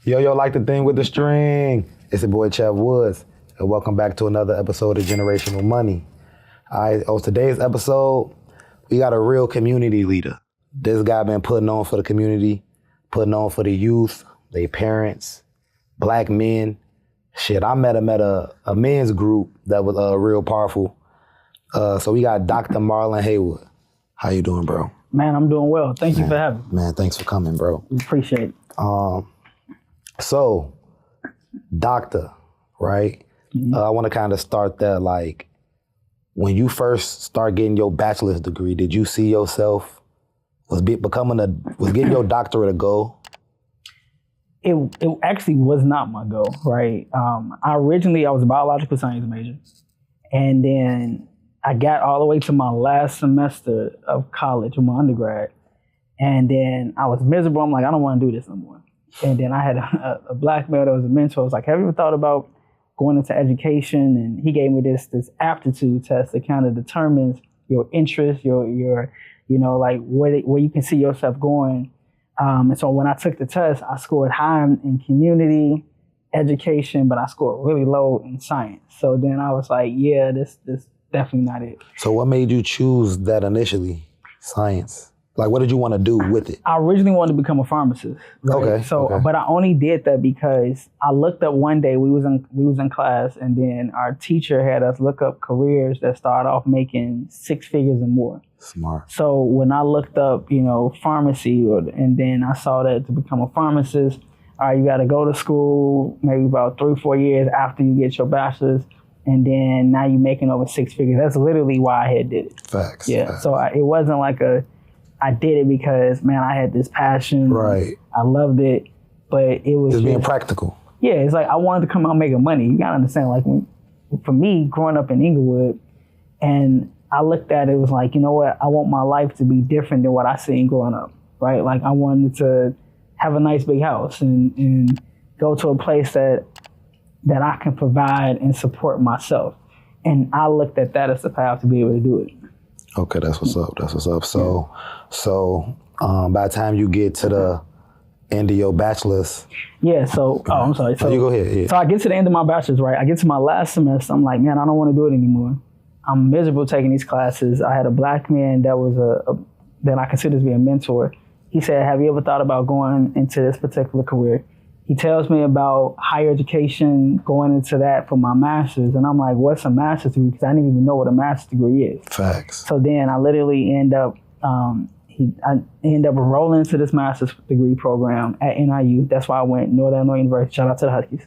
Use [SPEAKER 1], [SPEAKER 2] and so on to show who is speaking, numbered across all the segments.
[SPEAKER 1] Yo, like the thing with the string. It's your boy Chev Woods, and welcome back to another episode of Generational Money. All right, on today's episode, we got a real community leader. This guy been putting on for the community, putting on for the youth, their parents, black men. Shit, I met him at a men's group that was real powerful. So we got Dr. Marlon Haywood. How you doing, bro?
[SPEAKER 2] Man, I'm doing well. Thank you for having me.
[SPEAKER 1] Man, thanks for coming, bro.
[SPEAKER 2] Appreciate it.
[SPEAKER 1] So, doctor, right?
[SPEAKER 2] Mm-hmm.
[SPEAKER 1] I want to kind of start there. Like, when you first start getting your bachelor's degree, did you see yourself was getting your doctorate a goal?
[SPEAKER 2] It actually was not my goal, right? I was a biological science major, and then I got all the way to my last semester of college, my undergrad, and then I was miserable. I'm like, I don't want to do this no more. And then I had a black male that was a mentor. I was like, have you ever thought about going into education? And he gave me this aptitude test that kind of determines your interest, your like where you can see yourself going. And so when I took the test, I scored high in community education, but I scored really low in science. So then I was like, yeah, this definitely not it.
[SPEAKER 1] So what made you choose that initially, science? Like, what did you want to do with it?
[SPEAKER 2] I originally wanted to become a pharmacist. Right?
[SPEAKER 1] Okay.
[SPEAKER 2] But I only did that because I looked up one day, we was in class, and then our teacher had us look up careers that start off making 6 figures or more.
[SPEAKER 1] Smart.
[SPEAKER 2] So when I looked up, pharmacy, and then I saw that to become a pharmacist, all right, you got to go to school maybe about 3-4 years after you get your bachelor's, and then now you're making over 6 figures. That's literally why I had did it.
[SPEAKER 1] Facts.
[SPEAKER 2] Yeah.
[SPEAKER 1] Facts.
[SPEAKER 2] So it wasn't like I did it because, man, I had this passion.
[SPEAKER 1] Right.
[SPEAKER 2] I loved it, but it was
[SPEAKER 1] just being practical.
[SPEAKER 2] Yeah, it's like I wanted to come out making money. You gotta understand, like for me, growing up in Inglewood, and I looked at it was like, you know what? I want my life to be different than what I seen growing up, right? Like I wanted to have a nice big house and go to a place that I can provide and support myself. And I looked at that as the path to be able to do it.
[SPEAKER 1] Okay, that's what's up. That's what's up. So by the time you get to the end of your bachelor's.
[SPEAKER 2] Yeah, I'm sorry. So
[SPEAKER 1] you go ahead. Yeah.
[SPEAKER 2] So I get to the end of my bachelor's, right? I get to my last semester. I'm like, man, I don't want to do it anymore. I'm miserable taking these classes. I had a black man that was that I consider to be a mentor. He said, have you ever thought about going into this particular career? He tells me about higher education, going into that for my master's. And I'm like, what's a master's degree? Because I didn't even know what a master's degree is.
[SPEAKER 1] Facts.
[SPEAKER 2] So then I literally end up enrolling into this master's degree program at NIU. That's why I went Northern Illinois University. Shout out to the Huskies.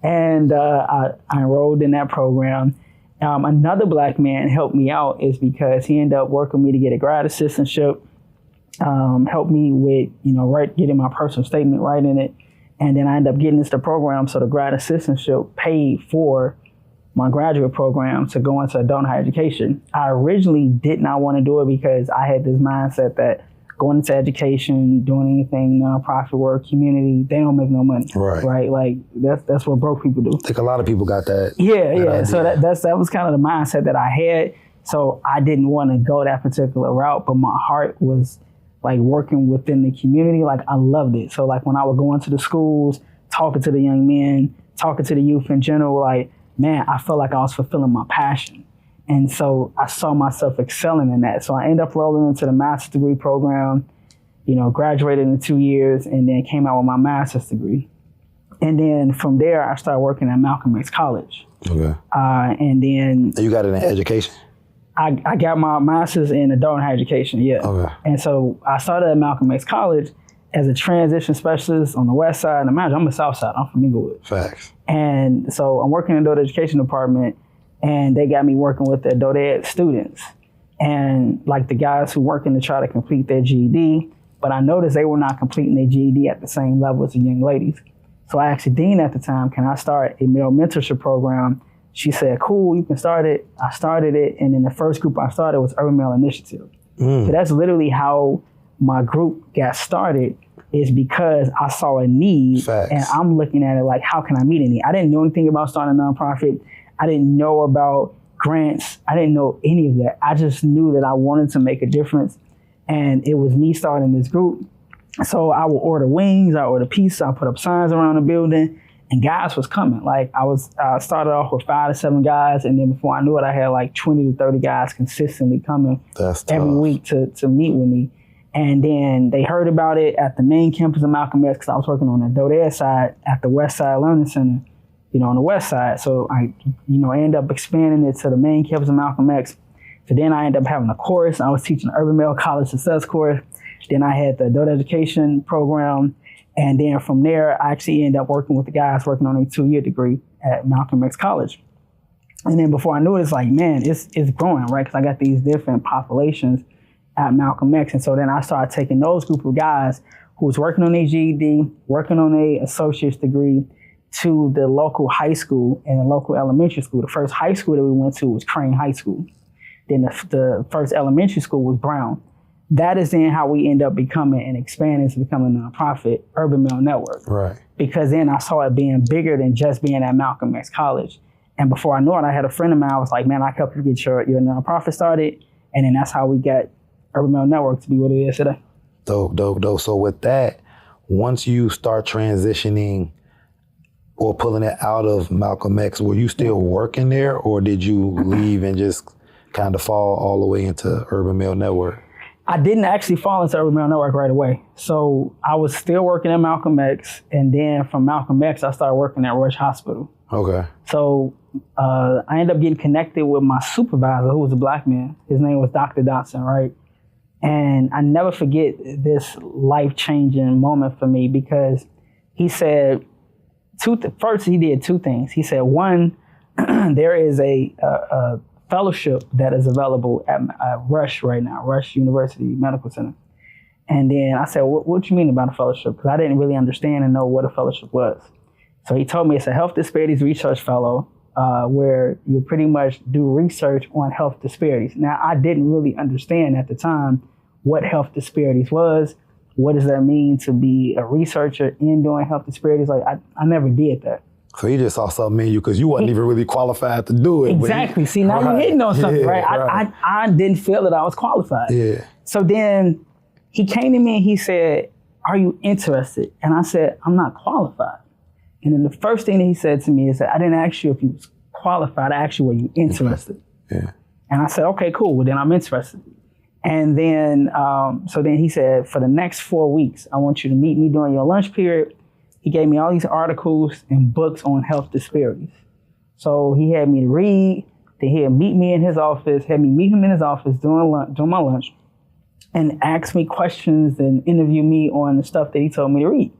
[SPEAKER 2] And I enrolled in that program. Another black man helped me out is because he ended up working with me to get a grad assistantship, helped me with, getting my personal statement right in it. And then I ended up getting into the program, so the grad assistantship paid for my graduate program to go into adult higher education. I originally did not want to do it because I had this mindset that going into education, doing anything nonprofit work, community, they don't make no money. Right? Like that's what broke people do.
[SPEAKER 1] I think a lot of people got that.
[SPEAKER 2] Yeah.
[SPEAKER 1] Idea.
[SPEAKER 2] So that was kind of the mindset that I had. So I didn't want to go that particular route, but my heart was like working within the community. Like I loved it. So like when I would go into the schools, talking to the young men, talking to the youth in general, like, man, I felt like I was fulfilling my passion. And so I saw myself excelling in that. So I ended up rolling into the master's degree program, graduated in 2 years, and then came out with my master's degree. And then from there, I started working at Malcolm X College.
[SPEAKER 1] Okay.
[SPEAKER 2] And then...
[SPEAKER 1] You got it in education?
[SPEAKER 2] I got my master's in adult higher education, yeah.
[SPEAKER 1] Okay.
[SPEAKER 2] And so I started at Malcolm X College as a transition specialist on the west side. And imagine, I'm the south side. I'm from Inglewood.
[SPEAKER 1] Facts.
[SPEAKER 2] And so I'm working in the adult education department, and they got me working with the adult ed students and like the guys who working to try to complete their GED. But I noticed they were not completing their GED at the same level as the young ladies. So I asked Dean at the time, can I start a male mentorship program? She said, cool, you can start it. I started it, and then the first group I started was Urban Male Initiative. So that's literally how my group got started, is because I saw a need.
[SPEAKER 1] Facts.
[SPEAKER 2] And I'm looking at it like, how can I meet a need? I didn't know anything about starting a nonprofit. I didn't know about grants. I didn't know any of that. I just knew that I wanted to make a difference. And it was me starting this group. So I would order wings, I would order pizza, I put up signs around the building, and guys was coming. Like I started off with 5 to 7 guys, and then before I knew it, I had like 20 to 30 guys consistently coming every week to meet with me. And then they heard about it at the main campus of Malcolm X, because I was working on the adult ed side at the West Side Learning Center, on the West Side. So I ended up expanding it to the main campus of Malcolm X. So then I ended up having a course. I was teaching the Urban Male College Success course. Then I had the adult education program. And then from there, I actually ended up working with the guys working on a 2-year degree at Malcolm X College. And then before I knew it, it's like, man, it's growing, right? Because I got these different populations at Malcolm X. And so then I started taking those group of guys who was working on a GED, working on a associate's degree, to the local high school and the local elementary school. The first high school that we went to was Crane High School. Then the first elementary school was Brown. That is then how we end up becoming and expanding to becoming a nonprofit Urban Male Network.
[SPEAKER 1] Right.
[SPEAKER 2] Because then I saw it being bigger than just being at Malcolm X College. And before I knew it, I had a friend of mine. I was like, man, I can help you get your nonprofit started. And then that's how we got Urban Male Network to be what it is today.
[SPEAKER 1] Dope. So with that, once you start transitioning or pulling it out of Malcolm X, were you still working there, or did you leave and just kind of fall all the way into Urban Male Network?
[SPEAKER 2] I didn't actually fall into Urban Male Network right away. So I was still working at Malcolm X, and then from Malcolm X, I started working at Rush Hospital.
[SPEAKER 1] Okay.
[SPEAKER 2] So I ended up getting connected with my supervisor, who was a Black man. His name was Dr. Dotson, right? And I never forget this life-changing moment for me, because he said, first he did 2 things. He said, one, there is a fellowship that is available at Rush right now, Rush University Medical Center. And then I said, what do you mean about a fellowship? Because I didn't really understand and know what a fellowship was. So he told me it's a health disparities research fellow, where you pretty much do research on health disparities. Now, I didn't really understand at the time what health disparities was. What does that mean to be a researcher in doing health disparities? Like, I never did that.
[SPEAKER 1] So he just saw something in you because you wasn't even really qualified to do it.
[SPEAKER 2] Exactly. See, now you're hitting on something, right? I didn't feel that I was qualified.
[SPEAKER 1] Yeah.
[SPEAKER 2] So then he came to me and he said, are you interested? And I said, I'm not qualified. And then the first thing that he said to me is that I didn't ask you if you was qualified. I asked you, were you interested?
[SPEAKER 1] Yeah.
[SPEAKER 2] And I said, okay, cool. Well, then I'm interested. And then, so then he said, for the next 4 weeks, I want you to meet me during your lunch period. He gave me all these articles and books on health disparities. So he had me to read, then he'd meet me in his office, had me meet him in his office during my lunch, and ask me questions and interview me on the stuff that he told me to read.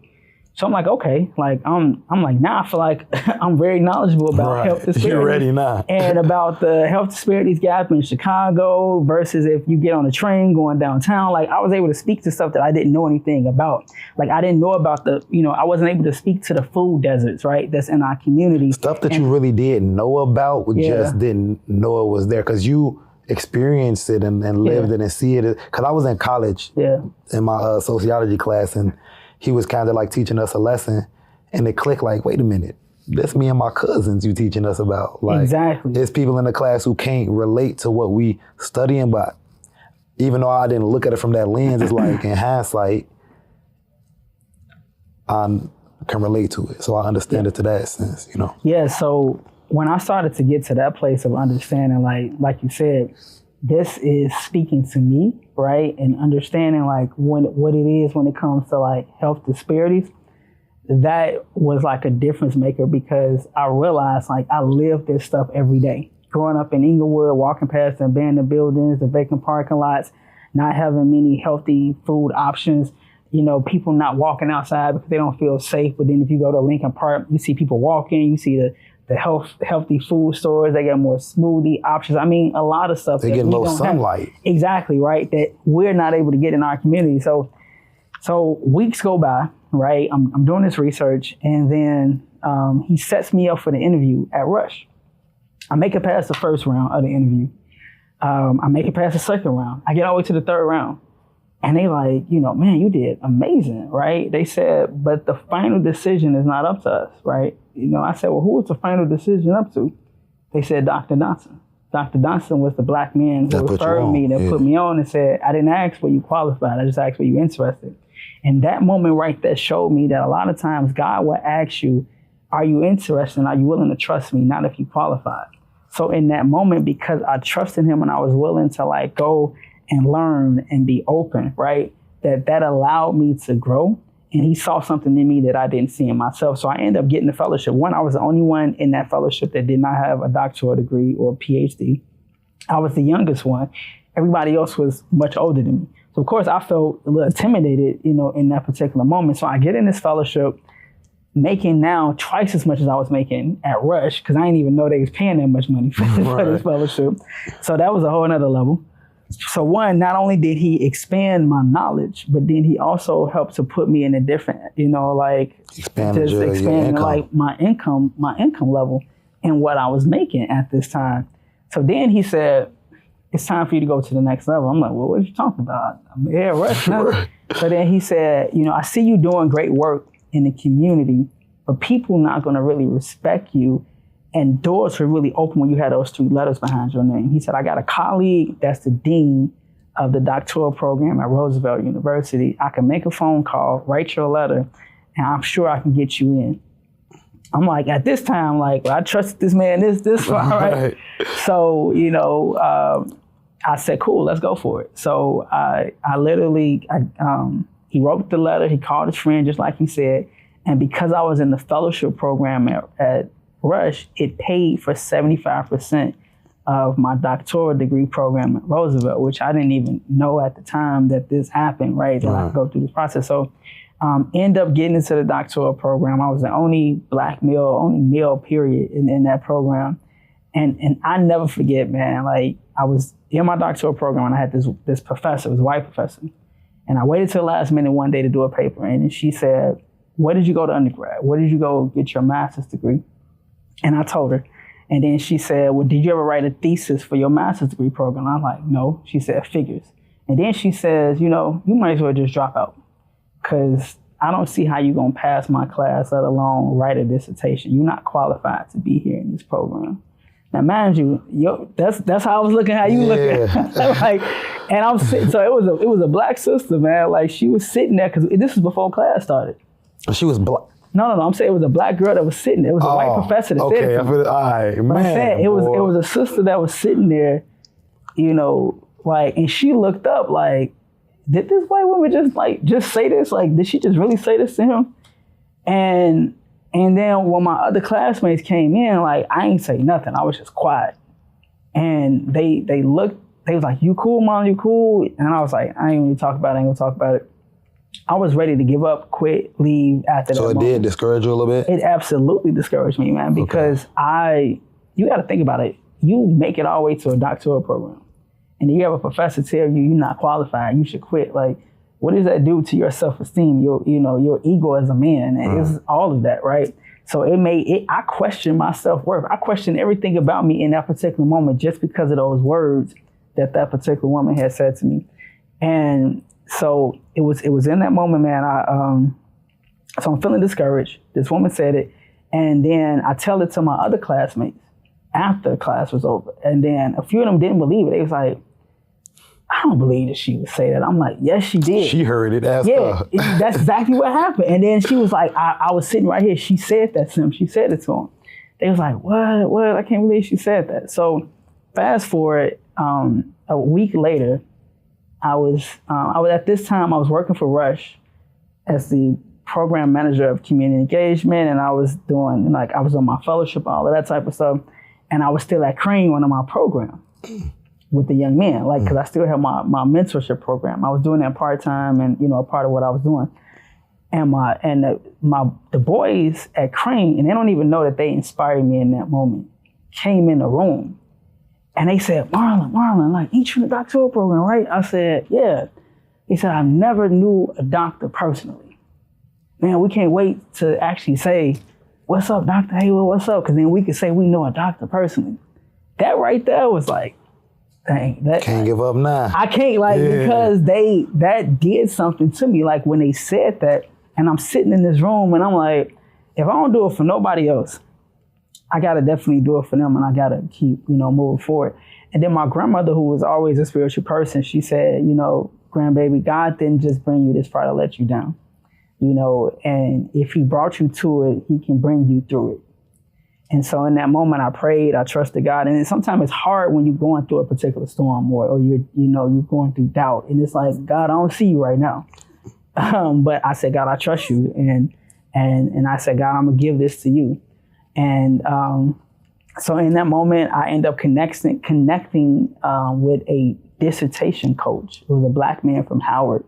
[SPEAKER 2] So I'm like, okay, like I'm like, now I feel like I'm very knowledgeable about health disparities.
[SPEAKER 1] You're ready now.
[SPEAKER 2] And about the health disparities gap in Chicago versus if you get on a train going downtown. Like, I was able to speak to stuff that I didn't know anything about. Like, I didn't know about I wasn't able to speak to the food deserts, right? That's in our community.
[SPEAKER 1] Stuff that you really did know about, but just didn't know it was there because you experienced it and lived it and see it. Because I was in college in my sociology class, and he was kind of like teaching us a lesson, and it clicked like, wait a minute, that's me and my cousins you teaching us about. Like,
[SPEAKER 2] exactly.
[SPEAKER 1] There's people in the class who can't relate to what we studying, but even though I didn't look at it from that lens, it's like in hindsight, I can relate to it. So I understand it to that sense,
[SPEAKER 2] Yeah, so when I started to get to that place of understanding, like you said, this is speaking to me, right? And understanding like what it is when it comes to like health disparities, that was like a difference maker, because I realized like I live this stuff every day. Growing up in Inglewood, walking past the abandoned buildings, the vacant parking lots, not having many healthy food options, people not walking outside because they don't feel safe. But then if you go to Lincoln Park, you see people walking, you see the healthy food stores, they get more smoothie options. I mean, a lot of stuff.
[SPEAKER 1] They get low sunlight.
[SPEAKER 2] Exactly, right? That we're not able to get in our community. So weeks go by, right? I'm doing this research, and then he sets me up for the interview at Rush. I make it past the first round of the interview. I make it past the second round. I get all the way to the third round. And they like, man, you did amazing, right? They said, but the final decision is not up to us, right? I said, well, who was the final decision up to? They said Dr. Dotson. Dr. Dotson was the Black man who referred me, that put me on and said, I didn't ask were you qualified. I just asked were you interested. And that moment right there showed me that a lot of times God will ask you, are you interested and are you willing to trust me? Not if you qualified. So in that moment, because I trusted him and I was willing to like go and learn and be open, right? That allowed me to grow. And he saw something in me that I didn't see in myself. So I ended up getting the fellowship. One, I was the only one in that fellowship that did not have a doctoral degree or a PhD. I was the youngest one. Everybody else was much older than me. So of course I felt a little intimidated, in that particular moment. So I get in this fellowship, making now twice as much as I was making at Rush, because I didn't even know they was paying that much money for this fellowship. So that was a whole nother level. So one, not only did he expand my knowledge, but then he also helped to put me in a different,
[SPEAKER 1] expanding
[SPEAKER 2] like my income level and what I was making at this time. So then he said, it's time for you to go to the next level. I'm like, well, what are you talking about? I'm here at Rush now. So then he said, I see you doing great work in the community, but people not going to really respect you. And doors were really open when you had those 3 letters behind your name. He said, I got a colleague that's the dean of the doctoral program at Roosevelt University. I can make a phone call, write your letter, and I'm sure I can get you in. I'm like, at this time, well, I trusted this man this far, right? So, I said, cool, let's go for it. So he wrote the letter, he called his friend, just like he said. And because I was in the fellowship program at Rush, it paid for 75% of my doctoral degree program at Roosevelt, which I didn't even know at the time that this happened, right? That I go through this process. So end up getting into the doctoral program. I was the only black male, only male period in that program. And I never forget, man, like I was in my doctoral program and I had this professor, it was a white professor. And I waited till the last minute one day to do a paper. And she said, where did you go to undergrad? Where did you go get your master's degree? And I told her. And then she said, well, did you ever write a thesis for your master's degree program? I'm like, no. She said, figures. And then she says, you might as well just drop out because I don't see how you're going to pass my class, let alone write a dissertation. You're not qualified to be here in this program. Now, mind you, that's how I was looking, how you looking. And I'm sitting, so it was a black sister, man. Like she was sitting there because this was before class started.
[SPEAKER 1] She was black.
[SPEAKER 2] No. I'm saying it was a black girl that was sitting there. It was a white professor that said it.
[SPEAKER 1] Okay, all right, man.
[SPEAKER 2] But I'm saying it was a sister that was sitting there, and she looked up like, did this white woman just say this? Like, did she just really say this to him? And then when my other classmates came in, like I ain't say nothing. I was just quiet. And they looked, they was like, you cool, Mom, you cool? And I was like, I ain't gonna talk about it. I was ready to give up, quit, leave after that.
[SPEAKER 1] So it did discourage you a little bit?
[SPEAKER 2] It absolutely discouraged me, man, because you got to think about it. You make it all the way to a doctoral program, and you have a professor tell you you're not qualified, you should quit. Like, what does that do to your self-esteem, your ego as a man? And it's all of that, right? So I questioned my self-worth. I questioned everything about me in that particular moment just because of those words that particular woman had said to me. And so it was in that moment, man. So I'm feeling discouraged. This woman said it, and then I tell it to my other classmates after class was over, and then a few of them didn't believe it. They was like, "I don't believe that she would say that." I'm like, "Yes, she did.
[SPEAKER 1] She heard it." That's
[SPEAKER 2] exactly what happened. And then she was like, "I was sitting right here. She said that to him. She said it to him." They was like, "What? I can't believe she said that." So fast forward, a week later. I was at this time I was working for Rush as the program manager of community engagement, and I was doing I was on my fellowship, all of that type of stuff, and I was still at Crane running my program with the young men, because I still have my mentorship program. I was doing that part time, and a part of what I was doing, and the boys at Crane, and they don't even know that they inspired me in that moment, came in the room. And they said, Marlon, ain't you in the doctoral program, right? I said, yeah. He said, I never knew a doctor personally. Man, we can't wait to actually say, what's up, Dr. Haywood, what's up? Because then we could say we know a doctor personally. That right there was like, dang. That
[SPEAKER 1] can't give up now.
[SPEAKER 2] I can't, because that did something to me. Like when they said that, and I'm sitting in this room and I'm like, if I don't do it for nobody else, I got to definitely do it for them, and I got to keep, moving forward. And then my grandmother, who was always a spiritual person, she said, grandbaby, God didn't just bring you this far to let you down, you know, and if he brought you to it, he can bring you through it. And so in that moment, I prayed, I trusted God. And sometimes it's hard when you're going through a particular storm or you're going through doubt. And it's like, God, I don't see you right now. But I said, God, I trust you. And I said, God, I'm going to give this to you. And so in that moment, I ended up connecting with a dissertation coach. It was a black man from Howard.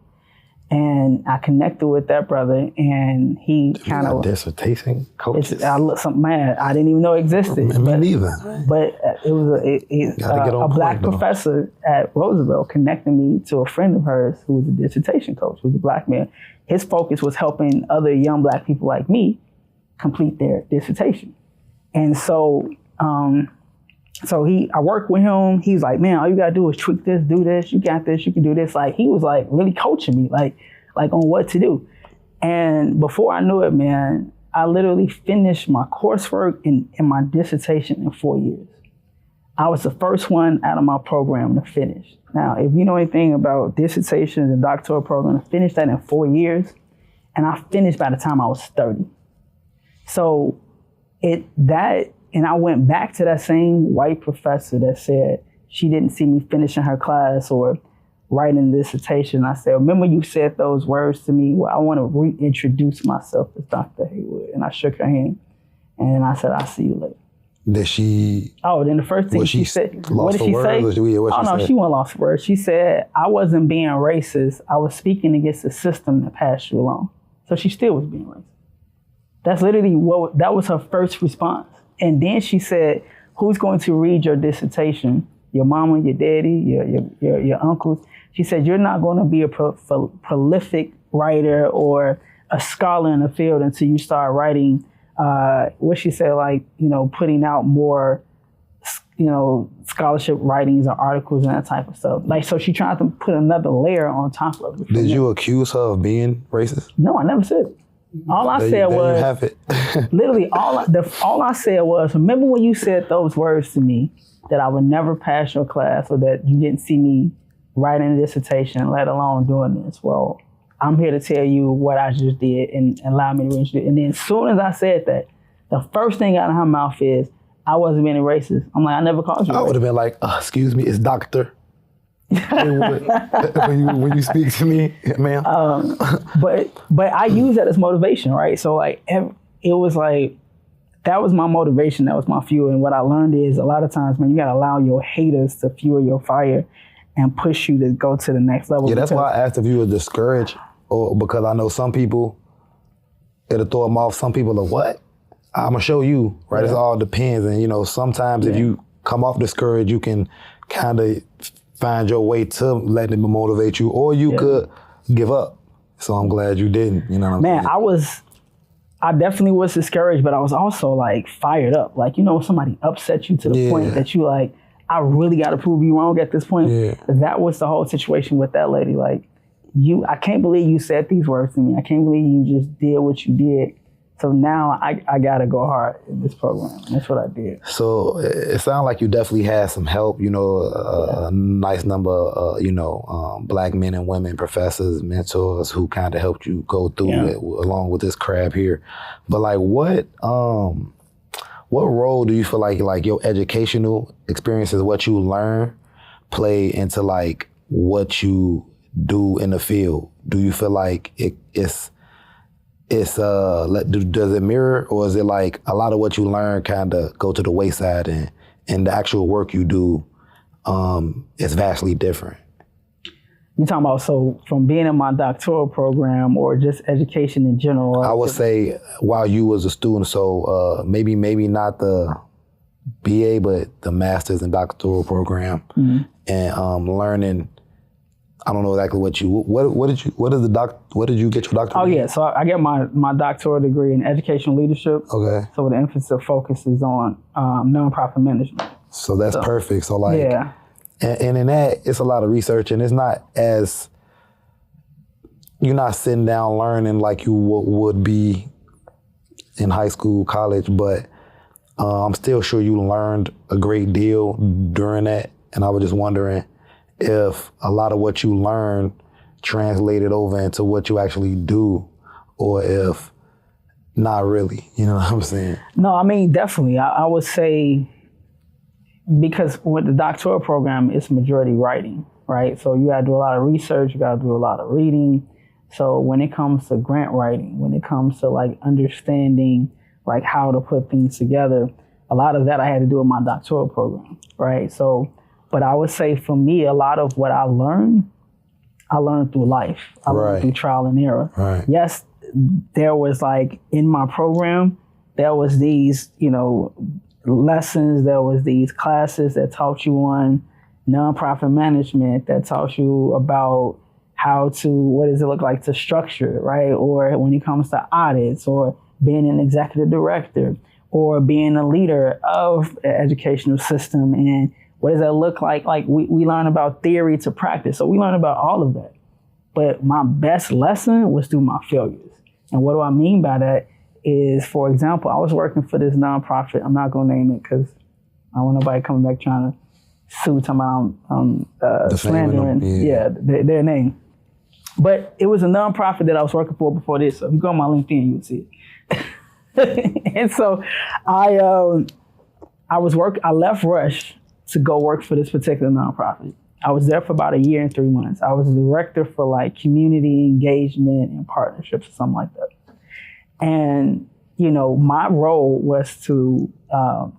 [SPEAKER 2] And I connected with that brother, and he kind of
[SPEAKER 1] dissertation coaches.
[SPEAKER 2] I didn't even know it existed.
[SPEAKER 1] Me neither.
[SPEAKER 2] But it was a black professor at Roosevelt connected me to a friend of hers who was a dissertation coach, who was a black man. His focus was helping other young black people like me complete their dissertation. And so I worked with him. He's like, man, all you gotta do is tweak this, do this, you got this, you can do this. Like, he was like really coaching me, like on what to do. And before I knew it, man, I literally finished my coursework and my dissertation in 4 years. I was the first one out of my program to finish. Now, if you know anything about dissertations and doctoral program, I finished that in 4 years, and I finished by the time I was 30. So and I went back to that same white professor that said she didn't see me finishing her class or writing a dissertation. I said, remember you said those words to me? Well, I want to reintroduce myself as Dr. Haywood. And I shook her hand, and I said, I'll see you later.
[SPEAKER 1] Did she?
[SPEAKER 2] Oh, then the first thing she said, what did she say? She wasn't lost for words. She said, I wasn't being racist. I was speaking against the system that passed you along. So she still was being racist. That's literally that was her first response. And then she said, who's going to read your dissertation? Your mama, your daddy, your uncles. She said, you're not going to be a prolific writer or a scholar in the field until you start writing, what she said, like, putting out more, scholarship writings or articles and that type of stuff. Like, so she tried to put another layer on top of it.
[SPEAKER 1] Did you accuse her of being racist?
[SPEAKER 2] No, I never said it. All I said was,
[SPEAKER 1] you have it.
[SPEAKER 2] literally, all I said was, remember when you said those words to me, that I would never pass your class or that you didn't see me writing a dissertation, let alone doing this? Well, I'm here to tell you what I just did and allow me to reintroduce it. And then as soon as I said that, the first thing out of her mouth is, I wasn't being racist. I'm like, I never called you racist.
[SPEAKER 1] I would have been like, excuse me, it's Doctor. when you speak to me, ma'am.
[SPEAKER 2] But I use that as motivation, right? So like, it was like, that was my motivation, that was my fuel. And what I learned is a lot of times, man, you gotta allow your haters to fuel your fire and push you to go to the next level.
[SPEAKER 1] Yeah, that's why I asked if you were discouraged, or because I know some people, it'll throw them off. Some people are, what? I'm gonna show you, right? Yeah. It all depends. And sometimes if you come off discouraged, you can kind of find your way to letting them motivate you, or you could give up. So I'm glad you didn't, you know what I'm saying? I definitely was discouraged, but I was also like fired up. Like, somebody upset you to the point that you like, I really got to prove you wrong at this point. Yeah. That was the whole situation with that lady. Like, I can't believe you said these words to me. I can't believe you just did what you did. So now I got to go hard in this program. And that's what I did. So it sounds like you definitely had some help, a nice number, black men and women, professors, mentors who kind of helped you go through it along with this crab here. But like what role do you feel like your educational experiences, what you learn, play into like what you do in the field? Do you feel like does it mirror, or is it like a lot of what you learn kind of go to the wayside and the actual work you do is vastly different?
[SPEAKER 2] You talking about, so from being in my doctoral program or just education in general?
[SPEAKER 1] I would say while you was a student, so maybe not the BA, but the master's and doctoral program, and learning. I don't know exactly what did you get your doctorate?
[SPEAKER 2] Oh yeah, so I get my doctoral degree in educational leadership. Okay. So the emphasis focuses on nonprofit management.
[SPEAKER 1] So that's perfect. So like, and in that, it's a lot of research, and it's not as, you're not sitting down learning like you would be in high school, college, but I'm still sure you learned a great deal during that. And I was just wondering if a lot of what you learned translated over into what you actually do, or if not really, you know what I'm saying?
[SPEAKER 2] No, I mean, definitely. I would say, because with the doctoral program, it's majority writing, right? So you gotta do a lot of research, you gotta do a lot of reading. So when it comes to grant writing, when it comes to like understanding like how to put things together, a lot of that I had to do in my doctoral program, right? So, but I would say for me, a lot of what I learned through life. I learned through trial and error.
[SPEAKER 1] Right.
[SPEAKER 2] Yes, there was like in my program, there was these, you know, lessons, there was these classes that taught you on nonprofit management, that taught you about how to, what does it look like to structure, right? Or when it comes to audits, or being an executive director, or being a leader of an educational system, and what does that look like? Like we learn about theory to practice. So we learn about all of that. But my best lesson was through my failures. And what do I mean by that is, for example, I was working for this nonprofit. I'm not gonna name it because I don't want nobody coming back trying to sue, talking about slandering their name. But it was a nonprofit that I was working for before this. So if you go on my LinkedIn, you'll see it. And so I left Rush to go work for this particular nonprofit. I was there for about 1 year and 3 months. I was the director for like community engagement and partnerships or something like that. And, you know, my role was to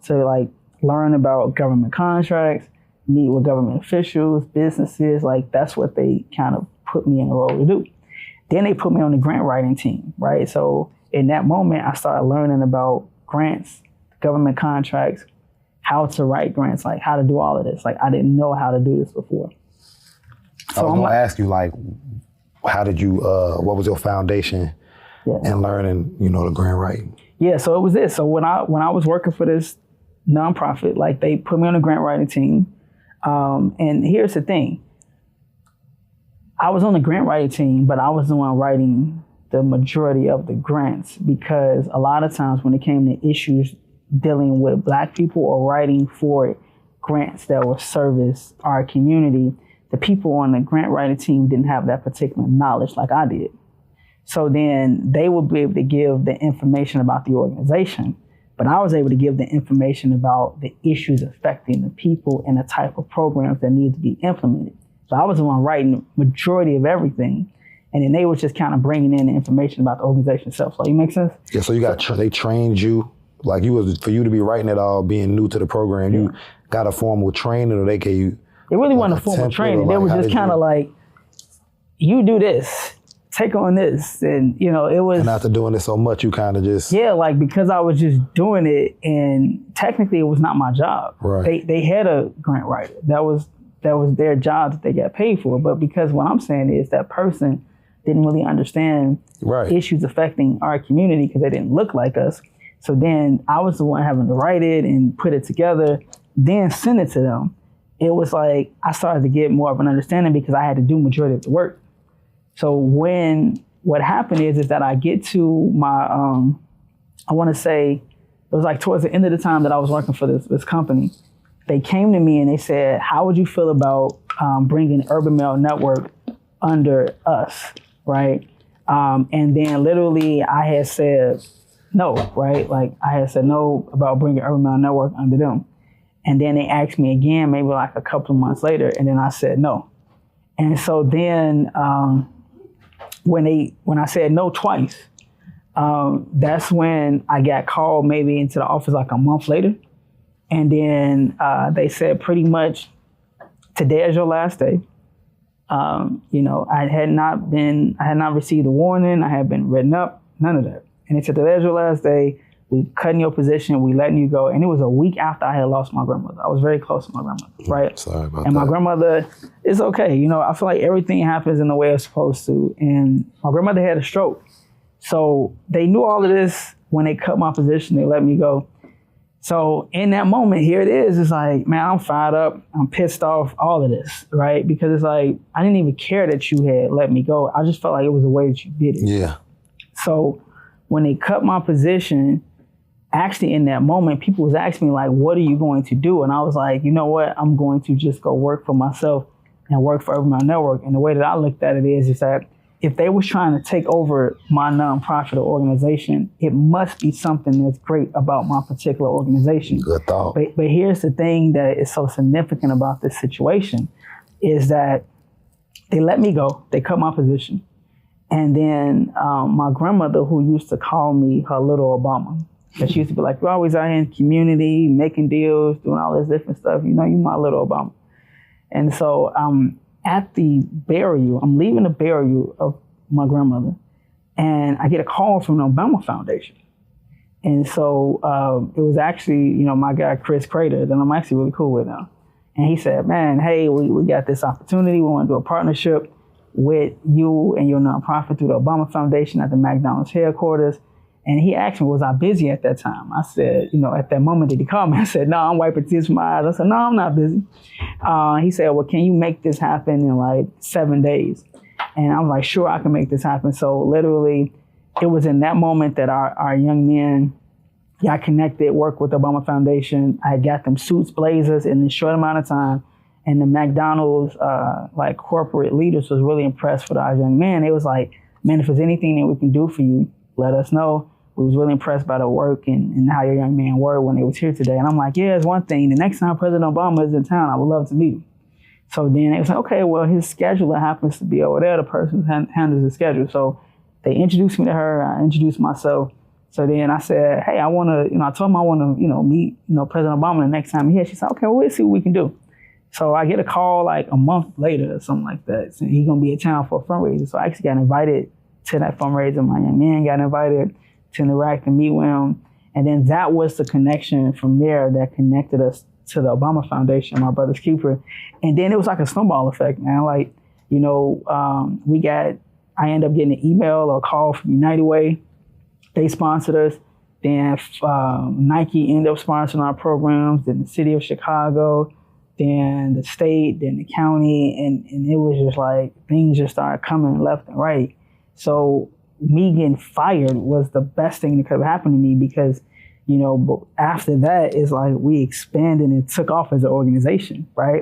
[SPEAKER 2] like learn about government contracts, meet with government officials, businesses, like that's what they kind of put me in a role to do. Then they put me on the grant writing team, right? So in that moment, I started learning about grants, government contracts, how to write grants, like how to do all of this. Like I didn't know how to do this before. So
[SPEAKER 1] I was gonna ask you, like, how did you, what was your foundation in learning, you know, the grant writing?
[SPEAKER 2] Yeah, so it was this. So when I was working for this nonprofit, like they put me on the grant writing team. And here's the thing. I was on the grant writing team, but I was the one writing the majority of the grants, because a lot of times when it came to issues dealing with Black people or writing for grants that will service our community, the people on the grant writing team didn't have that particular knowledge like I did. So then they would be able to give the information about the organization, but I was able to give the information about the issues affecting the people and the type of programs that need to be implemented. So I was the one writing the majority of everything, and then they were just kind of bringing in the information about the organization itself. So you make sense?
[SPEAKER 1] Yeah, so you got, they trained you, like for you to be writing it all, being new to the program, you got a formal training, or they gave you?
[SPEAKER 2] It really wasn't a formal training. They was just kind of like, you do this, take on this. And, you know, it was.
[SPEAKER 1] And after doing it so much, you kind of just.
[SPEAKER 2] Yeah, like because I was just doing it, and technically it was not my job.
[SPEAKER 1] Right.
[SPEAKER 2] They had a grant writer. That was their job that they got paid for. But because what I'm saying is that person didn't really understand issues affecting our community because they didn't look like us. So then I was the one having to write it and put it together, then send it to them. It was like I started to get more of an understanding because I had to do majority of the work. So what happened is that I get to my, I want to say it was like towards the end of the time that I was working for this company. They came to me and they said, how would you feel about bringing Urban Mail Network under us, right? And then literally I had said no, right? Like I had said no about bringing Urban Mail Network under them. And then they asked me again, maybe like a couple of months later, and then I said no. And so then when I said no twice, that's when I got called maybe into the office like a month later. And then they said pretty much, today is your last day. You know, I had not received a warning. I had been written up, none of that. And they said, today's your last day. We cutting your position. We letting you go. And it was a week after I had lost my grandmother. I was very close to my grandmother, right?
[SPEAKER 1] Sorry about that.
[SPEAKER 2] And my grandmother, it's okay. You know, I feel like everything happens in the way it's supposed to. And my grandmother had a stroke. So they knew all of this when they cut my position. They let me go. So in that moment, here it is. It's like, man, I'm fired up. I'm pissed off, all of this, right? Because it's like, I didn't even care that you had let me go. I just felt like it was the way that you did it.
[SPEAKER 1] Yeah.
[SPEAKER 2] So when they cut my position, actually in that moment, people was asking me like, what are you going to do? And I was like, you know what? I'm going to just go work for myself and work for Urban Mile Network. And the way that I looked at it is that if they was trying to take over my nonprofit or organization, it must be something that's great about my particular organization.
[SPEAKER 1] Good thought.
[SPEAKER 2] But here's the thing that is so significant about this situation is that they let me go. They cut my position. And then my grandmother, who used to call me her little Obama, that she used to be like, you're always out here in the community, making deals, doing all this different stuff. You know, you my little Obama. And so at the burial, I'm leaving the burial of my grandmother, and I get a call from the Obama Foundation. And so it was actually, my guy, Chris Crater, that I'm actually really cool with now. And he said, man, hey, we got this opportunity. We want to do a partnership with you and your nonprofit through the Obama Foundation at the McDonald's headquarters. And he asked me, was I busy at that time? I said, at that moment that he called me, I said, no, I'm wiping tears from my eyes. I said, no, I'm not busy. He said, well, can you make this happen in like 7 days? And I was like, sure, I can make this happen. So literally, it was in that moment that our young men got connected, worked with the Obama Foundation. I got them suits, blazers in a short amount of time. And the McDonald's corporate leaders was really impressed with our young men. It was like, man, if there's anything that we can do for you, let us know. We was really impressed by the work and how your young men were when they was here today. And I'm like, yeah, it's one thing. The next time President Obama is in town, I would love to meet him. So then it was like, okay, well, his scheduler happens to be over there, the person who handles the schedule. So they introduced me to her. I introduced myself. So then I said, hey, I want to, I told him I want to, meet, President Obama the next time he's here. She said, okay, well, we'll see what we can do. So I get a call like a month later or something like that. So he's going to be in town for a fundraiser. So I actually got invited to that fundraiser. My young man got invited to interact and meet with him. And then that was the connection from there that connected us to the Obama Foundation, my brother's keeper. And then it was like a snowball effect, man. Like, I ended up getting an email or a call from United Way. They sponsored us. Then Nike ended up sponsoring our programs. Then the city of Chicago, then the state, then the county. And it was just like things just started coming left and right. So me getting fired was the best thing that could have happened to me because, but after that, it's like we expanded and took off as an organization, right?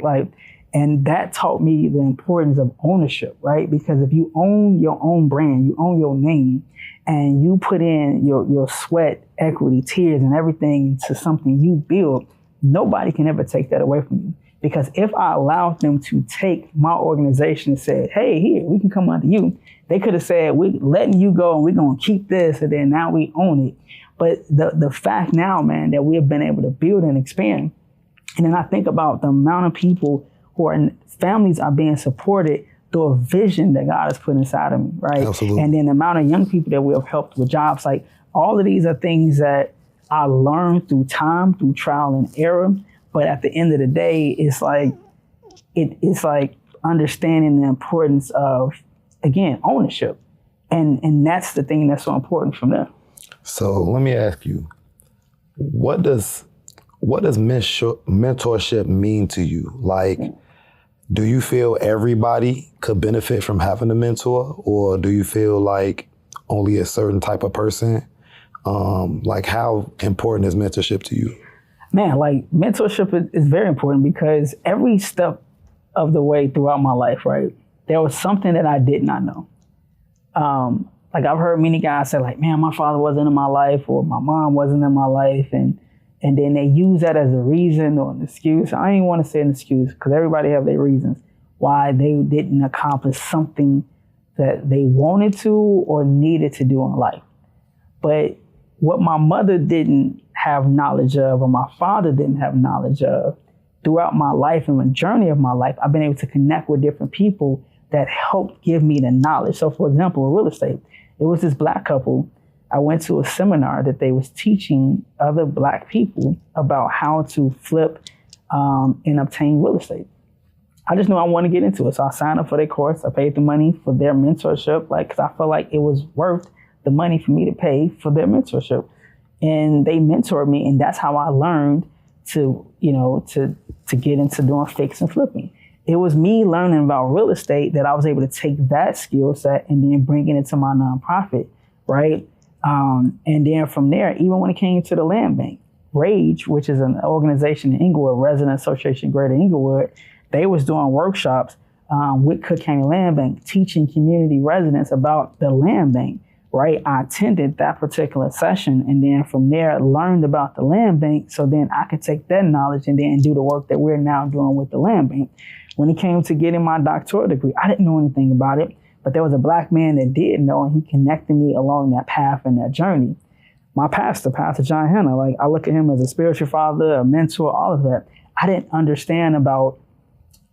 [SPEAKER 2] And that taught me the importance of ownership, right? Because if you own your own brand, you own your name, and you put in your sweat, equity, tears, and everything into something you build, nobody can ever take that away from you. Because if I allowed them to take my organization and say, hey, here, we can come under you, they could have said, we're letting you go and we're going to keep this, and then now we own it. But the fact now, man, that we have been able to build and expand, and then I think about the amount of people who are families are being supported through a vision that God has put inside of me, right?
[SPEAKER 1] Absolutely.
[SPEAKER 2] And then the amount of young people that we have helped with jobs, like all of these are things that I learned through time, through trial and error. But at the end of the day, it's like understanding the importance of, again, ownership. And that's the thing that's so important from there.
[SPEAKER 1] So let me ask you, what does mentorship mean to you? Like, do you feel everybody could benefit from having a mentor, or do you feel like only a certain type of person? Like, how important is mentorship to you?
[SPEAKER 2] Man, like mentorship is very important because every step of the way throughout my life, right, there was something that I did not know. Like I've heard many guys say like, man, my father wasn't in my life or my mom wasn't in my life. And then they use that as a reason or an excuse. I don't even want to say an excuse because everybody have their reasons why they didn't accomplish something that they wanted to or needed to do in life. But what my mother didn't have knowledge of or my father didn't have knowledge of, throughout my life and the journey of my life, I've been able to connect with different people that helped give me the knowledge. So for example, with real estate, it was this Black couple. I went to a seminar that they was teaching other Black people about how to flip and obtain real estate. I just knew I wanted to get into it. So I signed up for their course. I paid the money for their mentorship, because I felt like it was worth the money for me to pay for their mentorship. And they mentored me, and that's how I learned to get into doing fix and flipping. It was me learning about real estate that I was able to take that skill set and then bring it into my nonprofit, right? And then from there, even when it came to the land bank, RAGE, which is an organization in Inglewood, Resident Association Greater Inglewood, they was doing workshops with Cook County Land Bank, teaching community residents about the land bank, right? I attended that particular session, and then from there learned about the land bank, so then I could take that knowledge and then do the work that we're now doing with the land bank. When it came to getting my doctoral degree, I didn't know anything about it, but there was a Black man that did know, and he connected me along that path and that journey. My pastor, Pastor John Hanna, like I look at him as a spiritual father, a mentor, all of that. I didn't understand about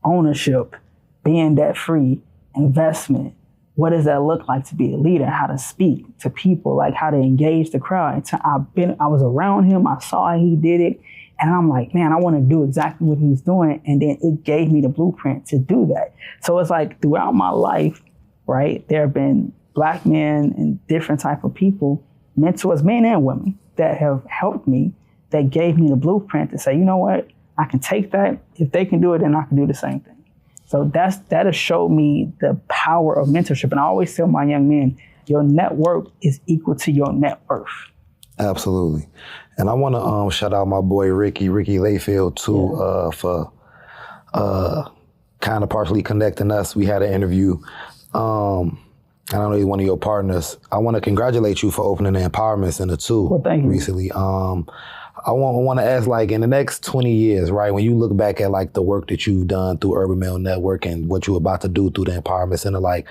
[SPEAKER 2] ownership, being debt free, investment. What does that look like to be a leader? How to speak to people, like how to engage the crowd. I was around him, I saw he did it, and I'm like, man, I want to do exactly what he's doing. And then it gave me the blueprint to do that. So it's like throughout my life, right, there have been Black men and different type of people, mentors, men and women, that have helped me, that gave me the blueprint to say, you know what, I can take that. If they can do it, then I can do the same thing. So that has showed me the power of mentorship. And I always tell my young men, your network is equal to your net worth.
[SPEAKER 1] Absolutely. And I want to shout out my boy Ricky Layfield too, for kind of partially connecting us. We had an interview. I know he's one of your partners. I want to congratulate you for opening the Empowerment Center too.
[SPEAKER 2] Well, thank you.
[SPEAKER 1] Recently. I want to ask, like, in the next 20 years, right, when you look back at like the work that you've done through Urban Male Network and what you're about to do through the Empowerment Center, like,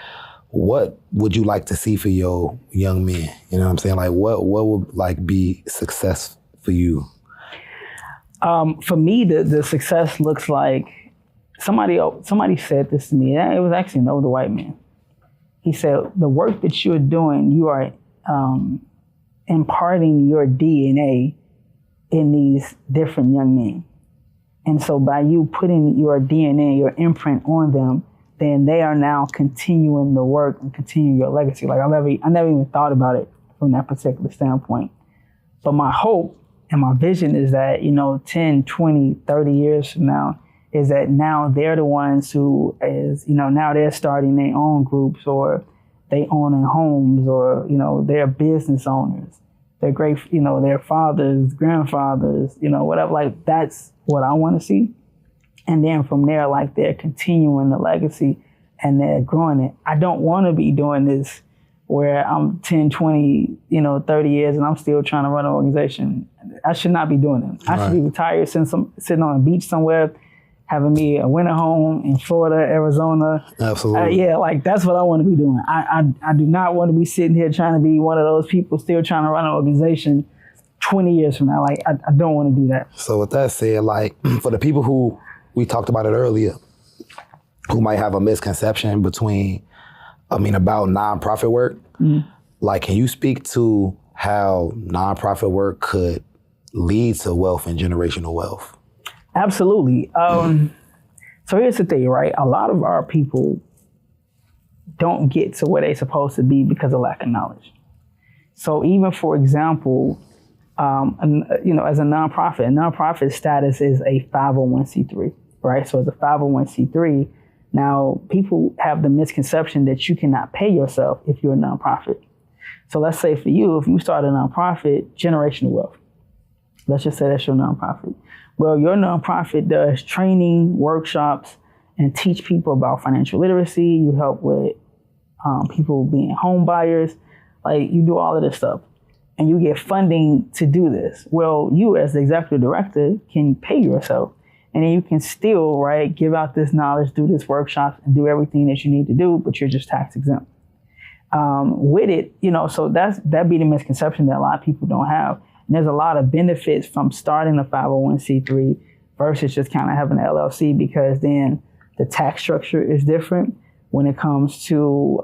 [SPEAKER 1] what would you like to see for your young men? You know what I'm saying? Like, what would like be success for you?
[SPEAKER 2] For me, the success looks like somebody said this to me. It was actually an older white man. He said, the work that you're doing, you are imparting your DNA in these different young men. And so by you putting your DNA, your imprint on them, then they are now continuing the work and continuing your legacy. Like I never even thought about it from that particular standpoint. But my hope and my vision is that, 10, 20, 30 years from now, is that now they're the ones who now they're starting their own groups, or they own homes, or, they're business owners. They're great, their fathers, grandfathers, whatever. Like, that's what I want to see. And then from there, like, they're continuing the legacy and they're growing it. I don't want to be doing this where I'm 10, 20, 30 years and I'm still trying to run an organization. I should not be doing it. I should be retired, sitting on a beach somewhere, having me a winter home in Florida, Arizona.
[SPEAKER 1] Absolutely.
[SPEAKER 2] Like that's what I want to be doing. I do not want to be sitting here trying to be one of those people still trying to run an organization 20 years from now. Like, I don't want to do that.
[SPEAKER 1] So with that said, like, for the people who, we talked about it earlier, who might have a misconception about nonprofit work, like, can you speak to how nonprofit work could lead to wealth and generational wealth?
[SPEAKER 2] Absolutely. So here's the thing, right? A lot of our people don't get to where they're supposed to be because of lack of knowledge. So even, for example, as a nonprofit status is a 501c3, right? So as a 501c3, now people have the misconception that you cannot pay yourself if you're a nonprofit. So let's say for you, if you start a nonprofit, generational wealth, let's just say that's your nonprofit. Well, your nonprofit does training, workshops, and teach people about financial literacy. You help with people being home buyers. Like, you do all of this stuff. And you get funding to do this. Well, you as the executive director can pay yourself. And then you can still, right, give out this knowledge, do this workshops, and do everything that you need to do, but you're just tax exempt. With it, so that'd be the misconception that a lot of people don't have. And there's a lot of benefits from starting a 501c3 versus just kind of having an LLC, because then the tax structure is different when it comes to,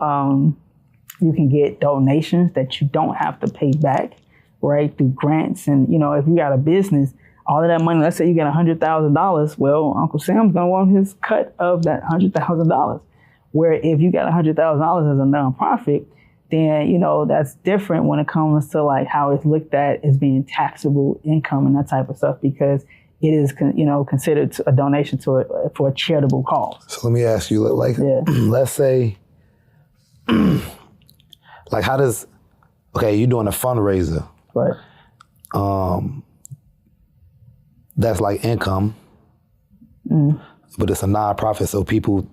[SPEAKER 2] you can get donations that you don't have to pay back, right, through grants. And, if you got a business, all of that money, let's say you get $100,000, well, Uncle Sam's going to want his cut of that $100,000. Where if you got $100,000 as a nonprofit, then, that's different when it comes to like how it's looked at as being taxable income and that type of stuff, because it is, considered a donation for a charitable cause.
[SPEAKER 1] So let me ask you, like, let's say, like, you're doing a fundraiser.
[SPEAKER 2] Right.
[SPEAKER 1] That's like income, but it's a nonprofit, so people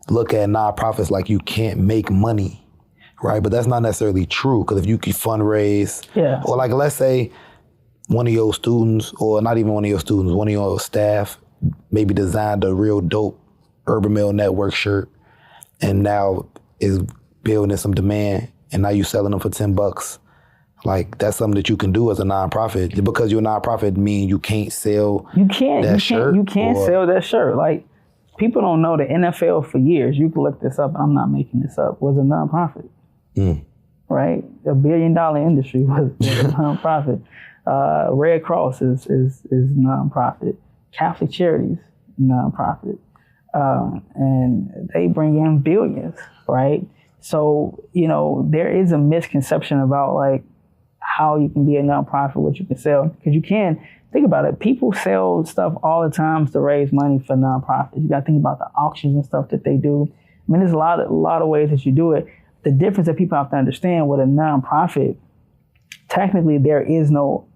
[SPEAKER 1] look at nonprofits like you can't make money, right? But that's not necessarily true, because if you can fundraise, or like let's say one of your students, or not even one of your students, one of your staff maybe designed a real dope Urban Mill Network shirt and now is building some demand, and now you selling them for $10. Like, that's something that you can do as a nonprofit. Because you're a nonprofit mean you can't sell that shirt?
[SPEAKER 2] You can't sell that shirt. Like, people don't know the NFL for years, you can look this up, I'm not making this up, was a nonprofit. Right? A $1 billion industry was a nonprofit. Red Cross is nonprofit. Catholic Charities, nonprofit. And they bring in billions, right? So, there is a misconception about like how you can be a nonprofit, what you can sell. Because you can, think about it, people sell stuff all the time to raise money for nonprofits. You got to think about the auctions and stuff that they do. I mean, there's a lot of ways that you do it. The difference that people have to understand with a nonprofit, technically there is no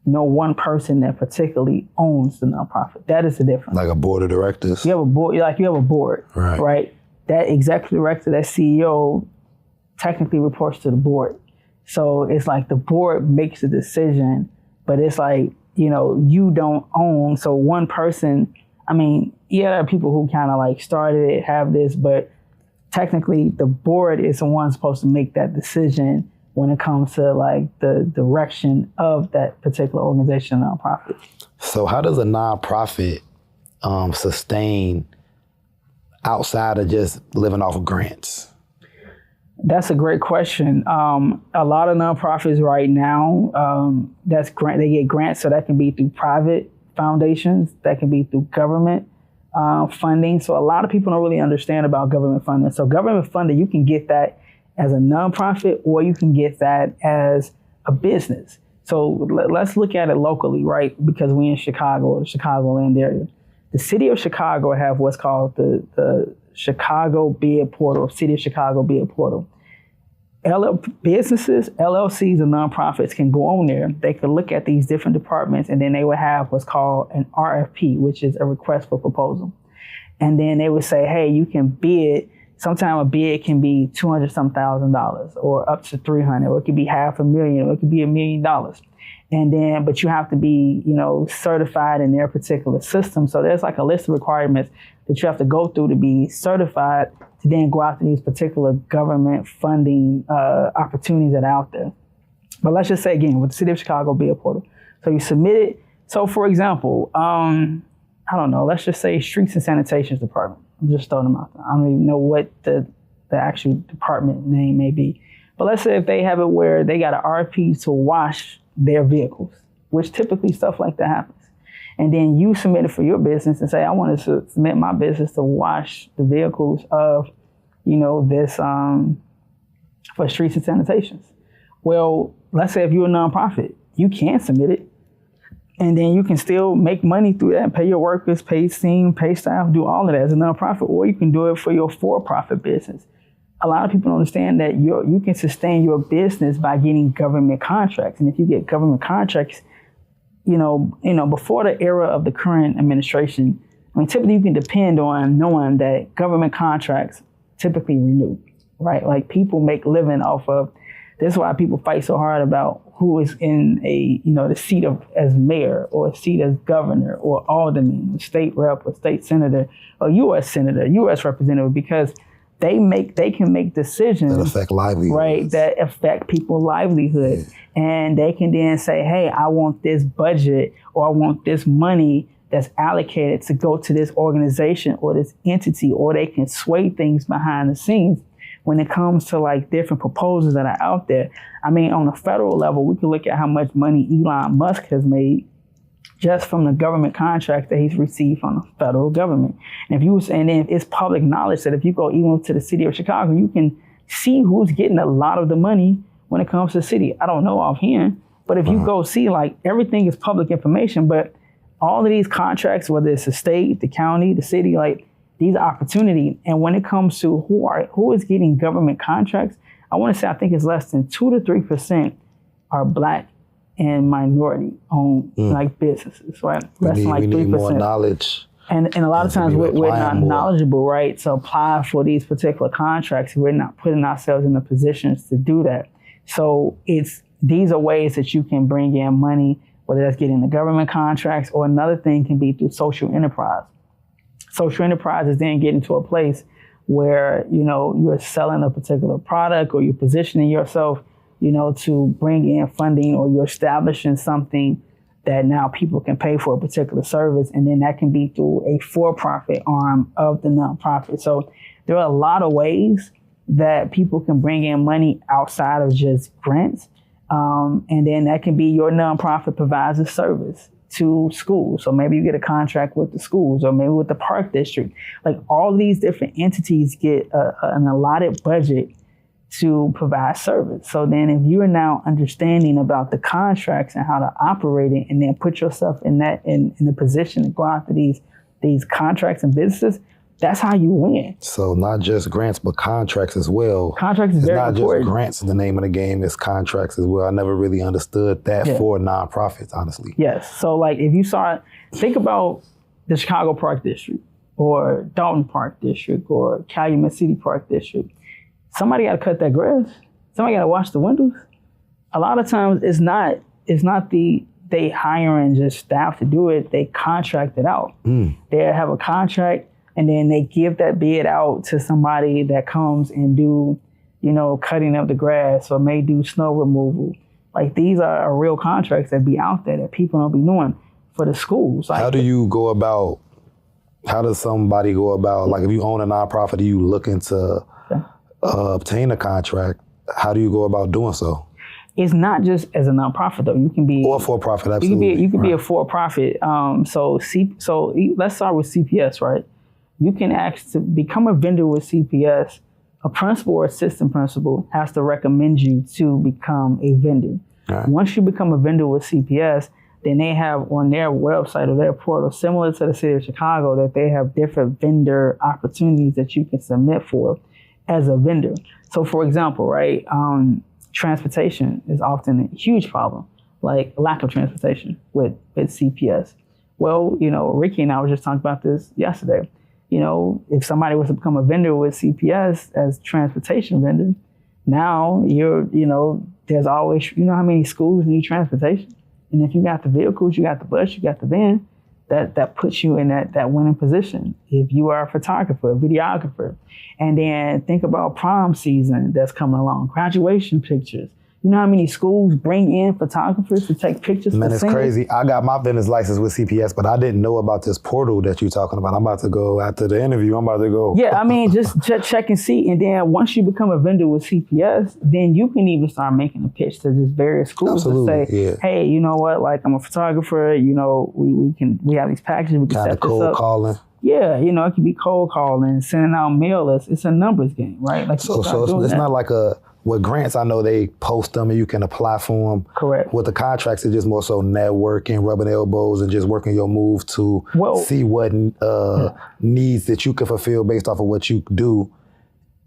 [SPEAKER 2] one person that particularly owns the nonprofit. That is the difference. Like
[SPEAKER 1] a board of directors?
[SPEAKER 2] You have a board, right? That executive director, that CEO technically reports to the board. So it's like the board makes a decision, but it's like, you don't own. So one person, I mean, there are people who kind of like started it, have this, but technically the board is the one supposed to make that decision when it comes to like the direction of that particular organization, nonprofit.
[SPEAKER 1] So how does a nonprofit sustain outside of just living off of grants?
[SPEAKER 2] That's a great question. A lot of nonprofits right now, they get grants, so that can be through private foundations, that can be through government funding. So a lot of people don't really understand about government funding. So government funding, you can get that as a nonprofit, or you can get that as a business. So let's look at it locally, right? Because we're in Chicago, or the Chicagoland area. The city of Chicago have what's called the Chicago Bid Portal, City of Chicago Bid Portal. Businesses, LLCs, and nonprofits can go on there. They can look at these different departments, and then they would have what's called an RFP, which is a request for proposal. And then they would say, hey, you can bid. Sometimes a bid can be $200,000 or up to $300,000, or it could be $500,000, or it could be $1 million. And then, but you have to be, certified in their particular system. So there's like a list of requirements that you have to go through to be certified to then go after these particular government funding opportunities that are out there. But let's just say again, with the City of Chicago Bid Portal. So you submit it. So for example, I don't know, let's just say Streets and Sanitation Department. I'm just throwing them out there. I don't even know what the actual department name may be. But let's say if they have it where they got an RFP to wash their vehicles, which typically stuff like that happens. And then you submit it for your business and say, I want to submit my business to wash the vehicles of, this for streets and sanitations. Well, let's say if you're a nonprofit, you can submit it. And then you can still make money through that, pay your workers, pay team, pay staff, do all of that as a nonprofit, or you can do it for your for-profit business. A lot of people don't understand that you can sustain your business by getting government contracts. And if you get government contracts, before the era of the current administration, I mean, typically you can depend on knowing that government contracts typically renew, right? Like people make living off of, this is why people fight so hard about who is in the seat as mayor or a seat as governor or alderman, state rep or state senator or U.S. senator, U.S. representative, because they can make decisions
[SPEAKER 1] that affect livelihood,
[SPEAKER 2] right? That affect people's livelihood. Yeah. And they can then say, hey, I want this budget or I want this money that's allocated to go to this organization or this entity, or they can sway things behind the scenes when it comes to like different proposals that are out there. I mean, on a federal level, we can look at how much money Elon Musk has made just from the government contract that he's received from the federal government. And then it's public knowledge that if you go even to the city of Chicago, you can see who's getting a lot of the money when it comes to the city. I don't know offhand, but if you go see, like, everything is public information, but all of these contracts, whether it's the state, the county, the city, like, these opportunities. And when it comes to who is getting government contracts, I want to say I think it's less than 2 to 3% are Black and minority owned like businesses, right?
[SPEAKER 1] We need more knowledge
[SPEAKER 2] And a lot of times we're not
[SPEAKER 1] more
[SPEAKER 2] knowledgeable, right, to apply for these particular contracts. We're not putting ourselves in the positions to do that. So these are ways that you can bring in money, whether that's getting the government contracts, or another thing can be through social enterprise. Social enterprise is then getting to a place where, you're selling a particular product, or you're positioning yourself, to bring in funding, or you're establishing something that now people can pay for a particular service. And then that can be through a for-profit arm of the nonprofit. So there are a lot of ways that people can bring in money outside of just grants. And then that can be your nonprofit provides a service to schools. So maybe you get a contract with the schools, or maybe with the park district. Like, all these different entities get an allotted budget to provide service. So then if you're now understanding about the contracts and how to operate it, and then put yourself in the position to go after these contracts and businesses, that's how you win.
[SPEAKER 1] So not just grants, but contracts as well.
[SPEAKER 2] Contracts is very important.
[SPEAKER 1] It's not just grants is the name of the game, it's contracts as well. I never really understood that for nonprofits, honestly.
[SPEAKER 2] Yes. So like, if you think about the Chicago Park District, or Dalton Park District, or Calumet City Park District. Somebody got to cut that grass. Somebody got to wash the windows. A lot of times it's not they hiring just staff to do it. They contract it out. They have a contract, and then they give that bid out to somebody that comes and do, cutting of the grass, or may do snow removal. Like, these are real contracts that be out there that people don't be knowing for the schools. Like,
[SPEAKER 1] how does somebody go about, like, if you own a nonprofit, are you looking to obtain a contract? How do you go about doing so?
[SPEAKER 2] It's not just as a nonprofit, though. You can be
[SPEAKER 1] or for profit. Absolutely,
[SPEAKER 2] you can be a for-profit. So let's start with CPS, right? You can ask to become a vendor with CPS. A principal or assistant principal has to recommend you to become a vendor. Right. Once you become a vendor with CPS, then they have on their website or their portal, similar to the city of Chicago, that they have different vendor opportunities that you can submit for as a vendor. So, for example, right, transportation is often a huge problem, like lack of transportation with CPS. Well, Ricky and I were just talking about this yesterday. If somebody was to become a vendor with CPS as transportation vendor, now there's always, how many schools need transportation? And if you got the vehicles, you got the bus, you got the van, that puts you in that winning position. If you are a photographer, a videographer, and then think about prom season that's coming along, graduation pictures. You know how many schools bring in photographers to take pictures?
[SPEAKER 1] Man, it's crazy. I got my vendor's license with CPS, but I didn't know about this portal that you're talking about. I'm about to go after the interview. I'm about to go.
[SPEAKER 2] Yeah, just check and see. And then once you become a vendor with CPS, then you can even start making a pitch to just various schools to say, hey, you know what? Like, I'm a photographer. We have these packages. We can set this up.
[SPEAKER 1] Cold calling.
[SPEAKER 2] Yeah, it could be cold calling, sending out mailers. It's a numbers game, right? Like,
[SPEAKER 1] so it's not like with grants, I know they post them and you can apply for them.
[SPEAKER 2] Correct.
[SPEAKER 1] With the contracts, it's just more so networking, rubbing elbows, and just working your move to see what needs that you can fulfill based off of what you do,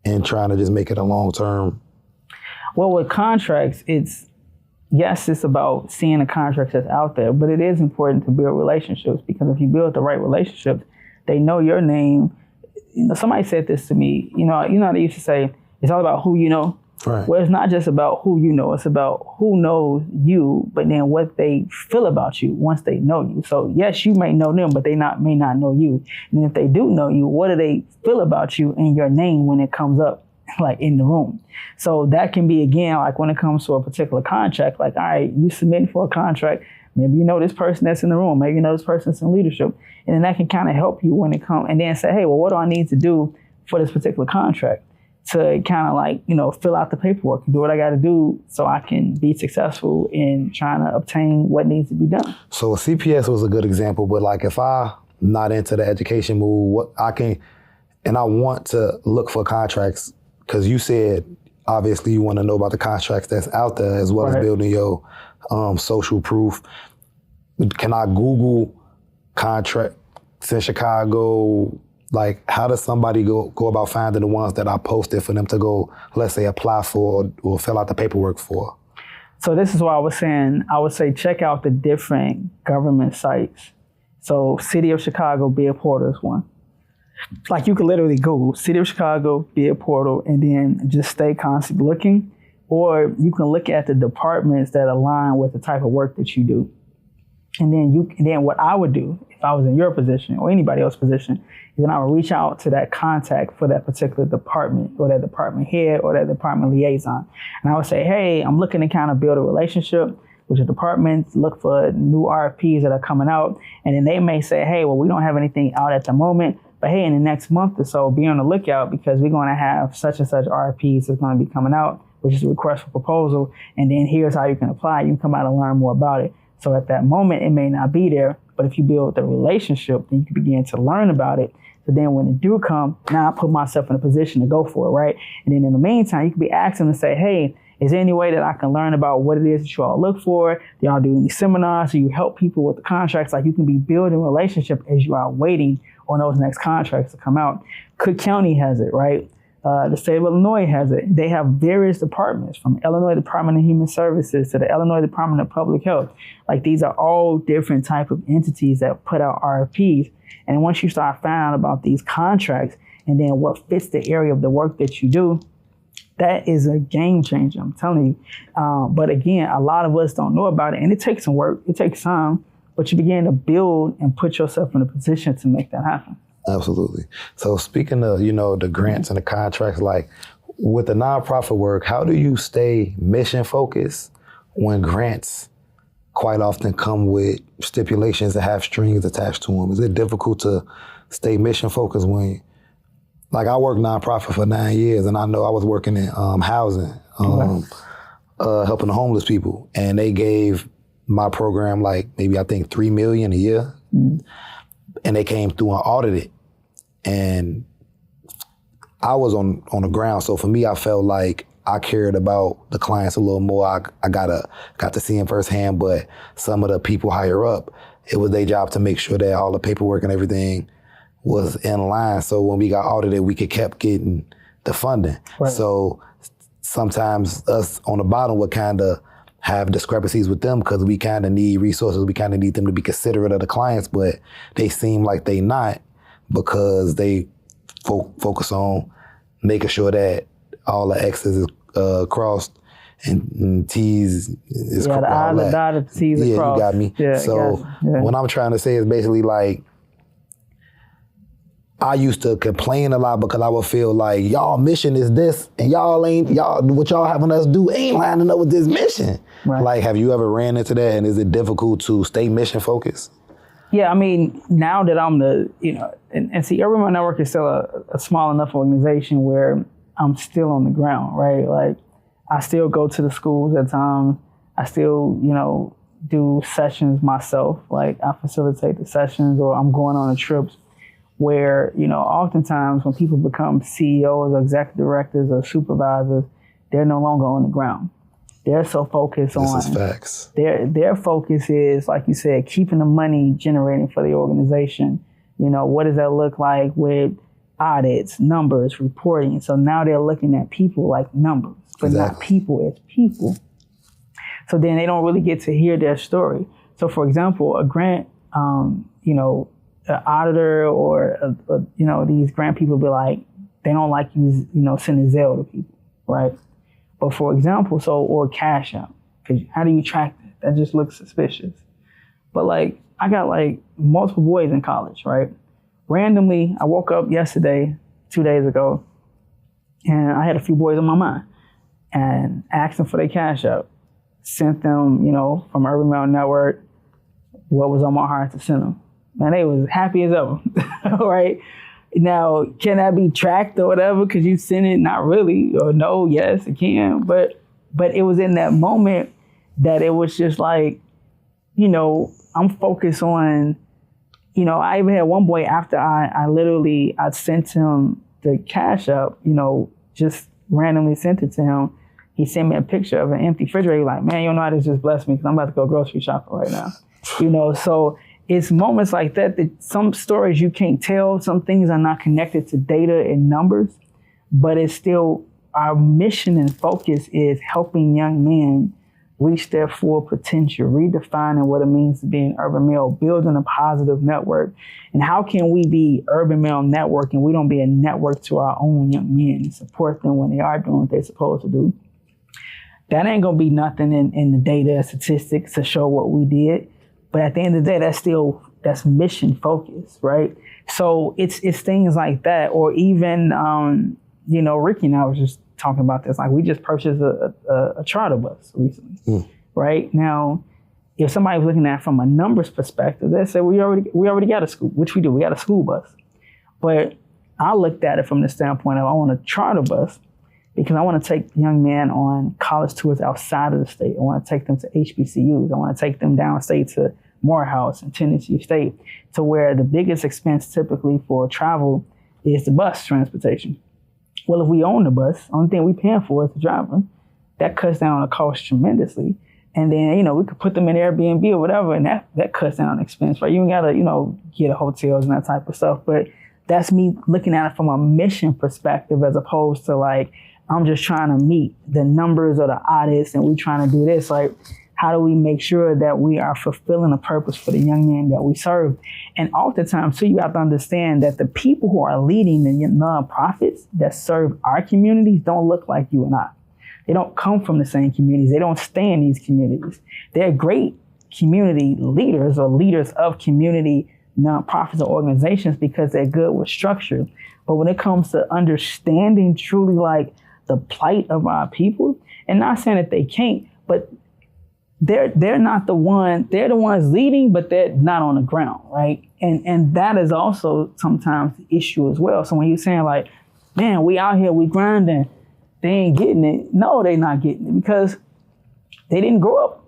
[SPEAKER 1] and trying to just make it a long term.
[SPEAKER 2] Well, with contracts, it's about seeing the contracts that's out there, but it is important to build relationships, because if you build the right relationships, they know your name. Somebody said this to me. How they used to say, it's all about who you know.
[SPEAKER 1] Right.
[SPEAKER 2] Well, it's not just about who you know, it's about who knows you, but then what they feel about you once they know you. So yes, you may know them, but they may not know you. And if they do know you, what do they feel about you and your name when it comes up, like, in the room? So that can be, again, like when it comes to a particular contract, like, all right, you submitting for a contract, maybe you know this person that's in the room, maybe you know this person that's in leadership, and then that can kind of help you when it comes, and then say, hey, well, what do I need to do for this particular contract? To kind of like, fill out the paperwork, do what I got to do so I can be successful in trying to obtain what needs to be done.
[SPEAKER 1] So CPS was a good example, but like, if I'm not into the education move, what I can, and I want to look for contracts, because you said, obviously you want to know about the contracts that's out there as well as building your social proof. Can I Google contracts in Chicago? Like, how does somebody go about finding the ones that I posted for them to go, let's say, apply for or fill out the paperwork for?
[SPEAKER 2] So this is why I would say check out the different government sites So City of Chicago bid portal is one. Like you could literally Google City of Chicago bid portal and then just stay constantly looking. Or you can look at the departments that align with the type of work that you do. And then what I would do if I was in your position or anybody else's position is then I would reach out to that contact for that particular department or that department head or that department liaison. And I would say, hey, I'm looking to kind of build a relationship with your department, look for new RFPs that are coming out. And then they may say, hey, well, we don't have anything out at the moment, but hey, in the next month or so, be on the lookout because we're going to have such and such RFPs that's going to be coming out, which is a request for proposal. And then here's how you can apply. You can come out and learn more about it. So at that moment, it may not be there, but if you build the relationship, then you can begin to learn about it. So then when it do come, now I put myself in a position to go for it, right? And then in the meantime, you can be asking to say, hey, is there any way that I can learn about what it is that you all look for? Do y'all do any seminars? Do you help people with the contracts? Like you can be building a relationship as you are waiting on those next contracts to come out. Cook County has it, right? The state of Illinois has it. They have various departments from Illinois Department of Human Services to the Illinois Department of Public Health. Like these are all different type of entities that put out RFPs. And once you start finding out about these contracts and then what fits the area of the work that you do, that is a game changer, I'm telling you. But again, a lot of us don't know about it and it takes some work, it takes time, but you begin to build and put yourself in a position to make that happen.
[SPEAKER 1] Absolutely. So speaking of, the grants and the contracts, like with the nonprofit work, how do you stay mission focused when grants quite often come with stipulations that have strings attached to them? Is it difficult to stay mission focused when, like I worked nonprofit for 9 years and I know I was working in housing, helping the homeless people. And they gave my program like maybe I think $3 million a year. Mm. And they came through and audited it. And I was on the ground. So for me, I felt like I cared about the clients a little more. I got to see them firsthand, but some of the people higher up, it was their job to make sure that all the paperwork and everything was in line. So when we got audited, we kept getting the funding. Right. So sometimes us on the bottom would kind of have discrepancies with them because we kind of need resources. We kind of need them to be considerate of the clients, but they seem like they not because they focus on making sure that all the X's is crossed and T's is crossed.
[SPEAKER 2] Yeah, the I's are dotted, the T's are crossed.
[SPEAKER 1] Yeah, you got me. Yeah, so what I'm trying to say is basically like, I used to complain a lot because I would feel like y'all mission is this and what y'all having us do ain't lining up with this mission. Right. Like, have you ever ran into that and is it difficult to stay mission focused?
[SPEAKER 2] Yeah, I mean, now that I'm and see, Urban Mind Network is still a small enough organization where I'm still on the ground, right? Like, I still go to the schools at times. I still, do sessions myself. Like, I facilitate the sessions or I'm going on the trips where, oftentimes when people become CEOs or executive directors or supervisors, they're no longer on the ground. They're so focused on...
[SPEAKER 1] This is facts.
[SPEAKER 2] Their focus is, like you said, keeping the money generating for the organization. What does that look like with audits, numbers, reporting? So now they're looking at people like numbers, but not people as people. So then they don't really get to hear their story. So for example, a grant, an auditor or, these grant people be like, they don't like you, sending Zelle to people, right? But for example, or Cash App, because how do you track that? That just looks suspicious. But like, I got like multiple boys in college, right? Randomly, I woke up yesterday, 2 days ago, and I had a few boys on my mind and asked them for their Cash App. Sent them, from Urban Mountain Network, what was on my heart to send them. Man, they was happy as ever, right? Now, can that be tracked or whatever? Because you sent it? Not really. Or no, yes, it can. But it was in that moment that it was just like, I'm focused on, I even had one boy after I sent him the Cash App, just randomly sent it to him. He sent me a picture of an empty refrigerator. Like, man, you know how this just blessed me because I'm about to go grocery shopping right now. So it's moments like that some stories you can't tell, some things are not connected to data and numbers, but it's still our mission and focus is helping young men reach their full potential, redefining what it means to be an urban male, building a positive network. And how can we be urban male network and we don't be a network to our own young men and support them when they are doing what they're supposed to do? That ain't gonna be nothing in the data and statistics to show what we did. But at the end of the day, that's mission focused, right? So it's things like that, or even, Ricky and I was just talking about this. Like, we just purchased a charter bus recently, right? Now, if somebody was looking at it from a numbers perspective, they say we already got a school, which we do. We got a school bus. But I looked at it from the standpoint of I want a charter bus because I want to take young men on college tours outside of the state. I want to take them to HBCUs. I want to take them downstate to Morehouse and Tennessee State, to where the biggest expense typically for travel is the bus transportation. Well, if we own the bus, the only thing we paying for is the driver. That cuts down on the cost tremendously. And then, we could put them in Airbnb or whatever, and that cuts down on expense, right? You ain't gotta, get hotels and that type of stuff. But that's me looking at it from a mission perspective, as opposed to like, I'm just trying to meet the numbers or the audits and we trying to do this. Like, how do we make sure that we are fulfilling a purpose for the young men that we serve? And oftentimes, too, you have to understand that the people who are leading the nonprofits that serve our communities don't look like you and I. They don't come from the same communities. They don't stay in these communities. They're great community leaders or leaders of community nonprofits or organizations because they're good with structure. But when it comes to understanding truly like the plight of our people, and not saying that they can't, but they're not the one, they're the ones leading, but they're not on the ground, right? And that is also sometimes the issue as well. So when you're saying like, man, we out here, we grinding, they ain't getting it. No, they're not getting it because they didn't grow up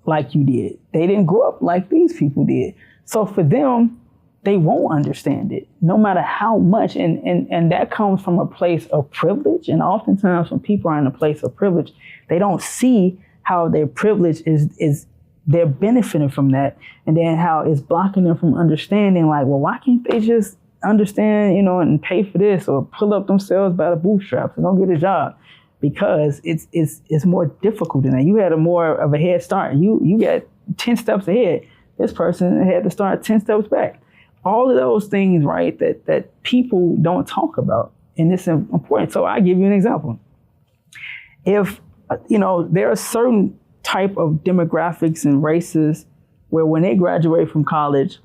[SPEAKER 2] like you did. They didn't grow up like these people did. So for them, they won't understand it, no matter how much. And that comes from a place of privilege. And oftentimes when people are in a place of privilege, they don't see how their privilege is they're benefiting from that. And then how it's blocking them from understanding like, well, why can't they just understand, and pay for this or pull up themselves by the bootstraps and go get a job? Because it's more difficult than that. You had a more of a head start. You got 10 steps ahead. This person had to start 10 steps back. All of those things, right, that people don't talk about. And it's important. So I give you an example. If, there are certain type of demographics and races where when they graduate from college,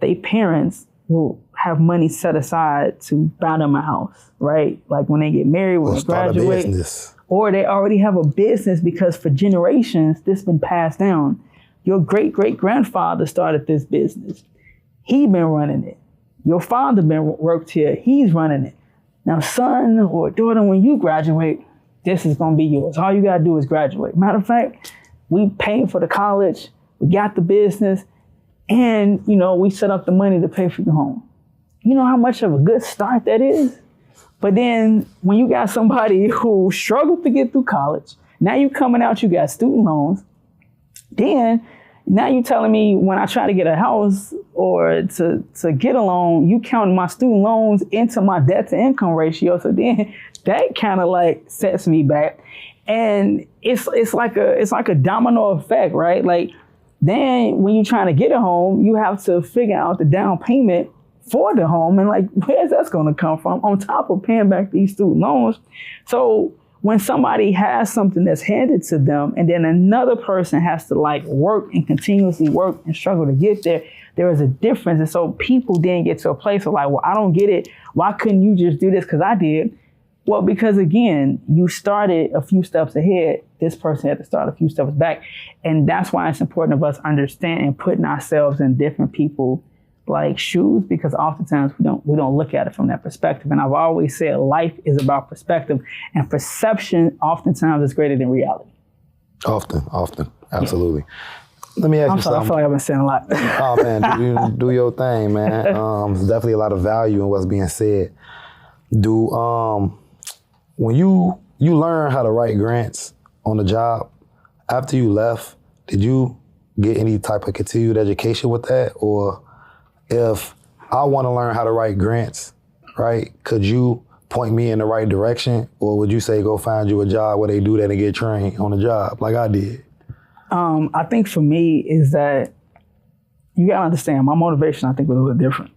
[SPEAKER 2] their parents will have money set aside to buy them a house, right? Like when they get married, when they graduate, or they already have a business because for generations, this been passed down. Your great-great-grandfather started this business. He been running it. Your father worked here. He's running it. Now, son or daughter, when you graduate, this is gonna be yours. All you gotta do is graduate. Matter of fact, we paid for the college, we got the business, and we set up the money to pay for your home. You know how much of a good start that is? But then when you got somebody who struggled to get through college, now you coming out, you got student loans, then now you telling me when I try to get a house or to get a loan, you counting my student loans into my debt to income ratio. So then that kind of like sets me back. And it's like a domino effect, right? Like then when you're trying to get a home, you have to figure out the down payment for the home. And like, where's that's going to come from on top of paying back these student loans? So when somebody has something that's handed to them and then another person has to like work and continuously work and struggle to get there, there is a difference. And so people then get to a place of like, well, I don't get it. Why couldn't you just do this? Because I did. Well, because again, you started a few steps ahead. This person had to start a few steps back. And that's why it's important of us understanding and putting ourselves in different people like shoes, because oftentimes we don't look at it from that perspective. And I've always said life is about perspective, and perception oftentimes is greater than reality. Often,
[SPEAKER 1] absolutely. Yeah. Let me ask you something.
[SPEAKER 2] I feel like I've been saying a lot.
[SPEAKER 1] Oh man, you do your thing, man. There's definitely a lot of value in what's being said. When you learn how to write grants on the job, after you left, did you get any type of continued education with that? Or if I want to learn how to write grants, right, could you point me in the right direction? Or would you say go find you a job where they do that and get trained on the job like I did?
[SPEAKER 2] I think for me is that you gotta understand my motivation, I think, was a little different.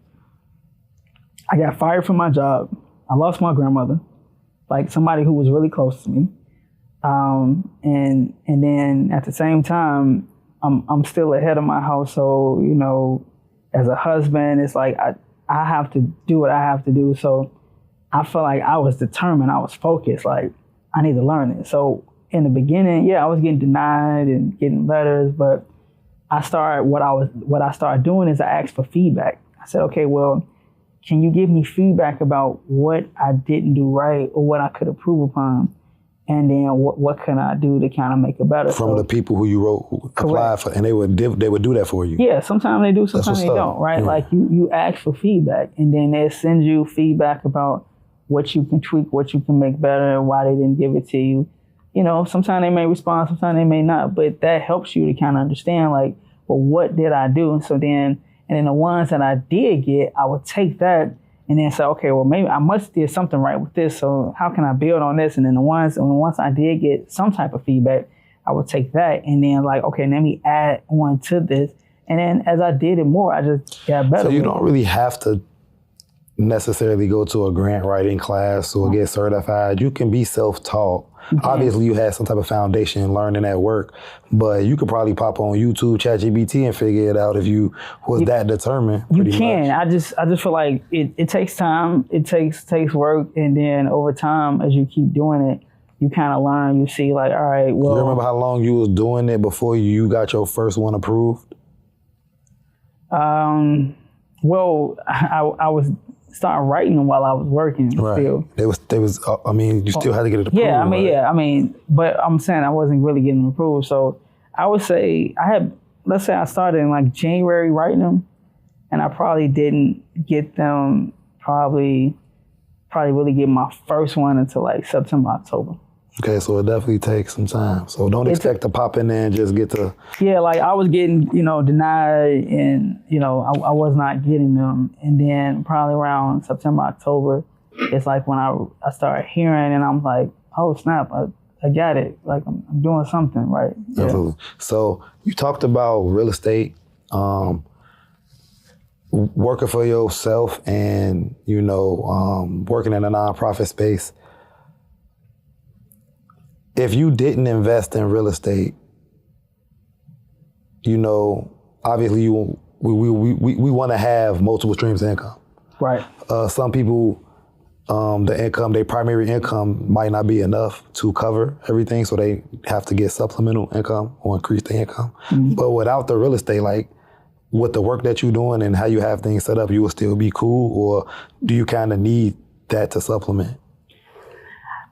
[SPEAKER 2] I got fired from my job. I lost my grandmother, like somebody who was really close to me. And then at the same time, I'm still the head of my household, you know, as a husband. It's like I have to do what I have to do. So I felt like I was determined, I was focused, like I need to learn it. So in the beginning, yeah, I was getting denied and getting letters, but I started doing is I asked for feedback. I said, okay, well, can you give me feedback about what I didn't do right or what I could improve upon? And then what can I do to kind of make it better?
[SPEAKER 1] From the people who you wrote, who applied for, and they would do that for you.
[SPEAKER 2] Yeah, sometimes they do, sometimes they don't, right? Yeah. Like you ask for feedback, and then they send you feedback about what you can tweak, what you can make better, and why they didn't give it to you. You know, sometimes they may respond, sometimes they may not, but that helps you to kind of understand, like, well, what did I do? And so then, and then the ones that I did get, I would take that and then say, okay, well, maybe I must did something right with this. So how can I build on this? And then once I did get some type of feedback, I would take that and then like, okay, let me add on to this. And then as I did it more, I just got better.
[SPEAKER 1] So you don't really have to necessarily go to a grant writing class or get certified. You can be self-taught. Obviously, you had some type of foundation in learning at work, but you could probably pop on YouTube, ChatGPT, and figure it out if you was that determined.
[SPEAKER 2] You can. Much. I just feel like it takes time. It takes work, and then over time, as you keep doing it, you kind of learn. You see, like, all right, well.
[SPEAKER 1] You remember how long you was doing it before you got your first one approved?
[SPEAKER 2] Well, I was starting writing them while I was working.
[SPEAKER 1] Right.
[SPEAKER 2] Still.
[SPEAKER 1] They was. I mean, you still had to get it approved.
[SPEAKER 2] Yeah, I mean, but I'm saying I wasn't really getting them approved. So I would say let's say I started in like January writing them, and I probably didn't get them probably really get my first one until like September, October.
[SPEAKER 1] Okay, so it definitely takes some time. So don't expect to pop in there and just get to...
[SPEAKER 2] Yeah, like I was getting, denied and, I was not getting them. And then probably around September, October, it's like when I started hearing and I'm like, oh, snap, I got it. Like I'm doing something, right? Yeah.
[SPEAKER 1] Absolutely. So you talked about real estate, working for yourself and, working in a nonprofit space. If you didn't invest in real estate, obviously we want to have multiple streams of income.
[SPEAKER 2] Right.
[SPEAKER 1] Some people, their primary income might not be enough to cover everything, so they have to get supplemental income or increase their income. Mm-hmm. But without the real estate, like with the work that you're doing and how you have things set up, you will still be cool, or do you kind of need that to supplement?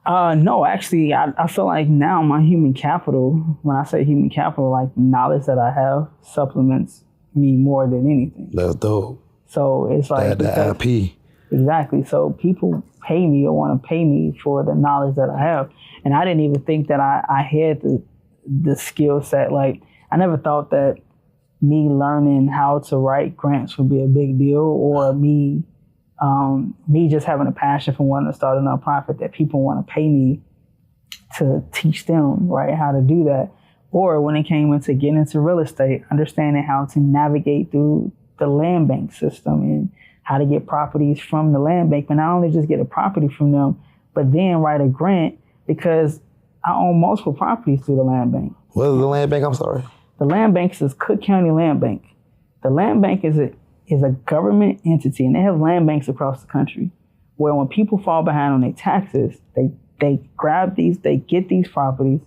[SPEAKER 2] No, actually, I feel like now my human capital, when I say human capital, like knowledge that I have supplements me more than anything.
[SPEAKER 1] That's dope.
[SPEAKER 2] So it's like...
[SPEAKER 1] The IP.
[SPEAKER 2] Exactly. So people pay me or want to pay me for the knowledge that I have. And I didn't even think that I had the skill set. Like, I never thought that me learning how to write grants would be a big deal, or me just having a passion for wanting to start a nonprofit, that people want to pay me to teach them, right, how to do that. Or when it came into getting into real estate, understanding how to navigate through the land bank system and how to get properties from the land bank, but not only just get a property from them, but then write a grant, because I own multiple properties through the land bank.
[SPEAKER 1] What is the land bank? I'm sorry.
[SPEAKER 2] The land bank is Cook County Land Bank. The land bank is a government entity, and they have land banks across the country, where when people fall behind on their taxes, they get these properties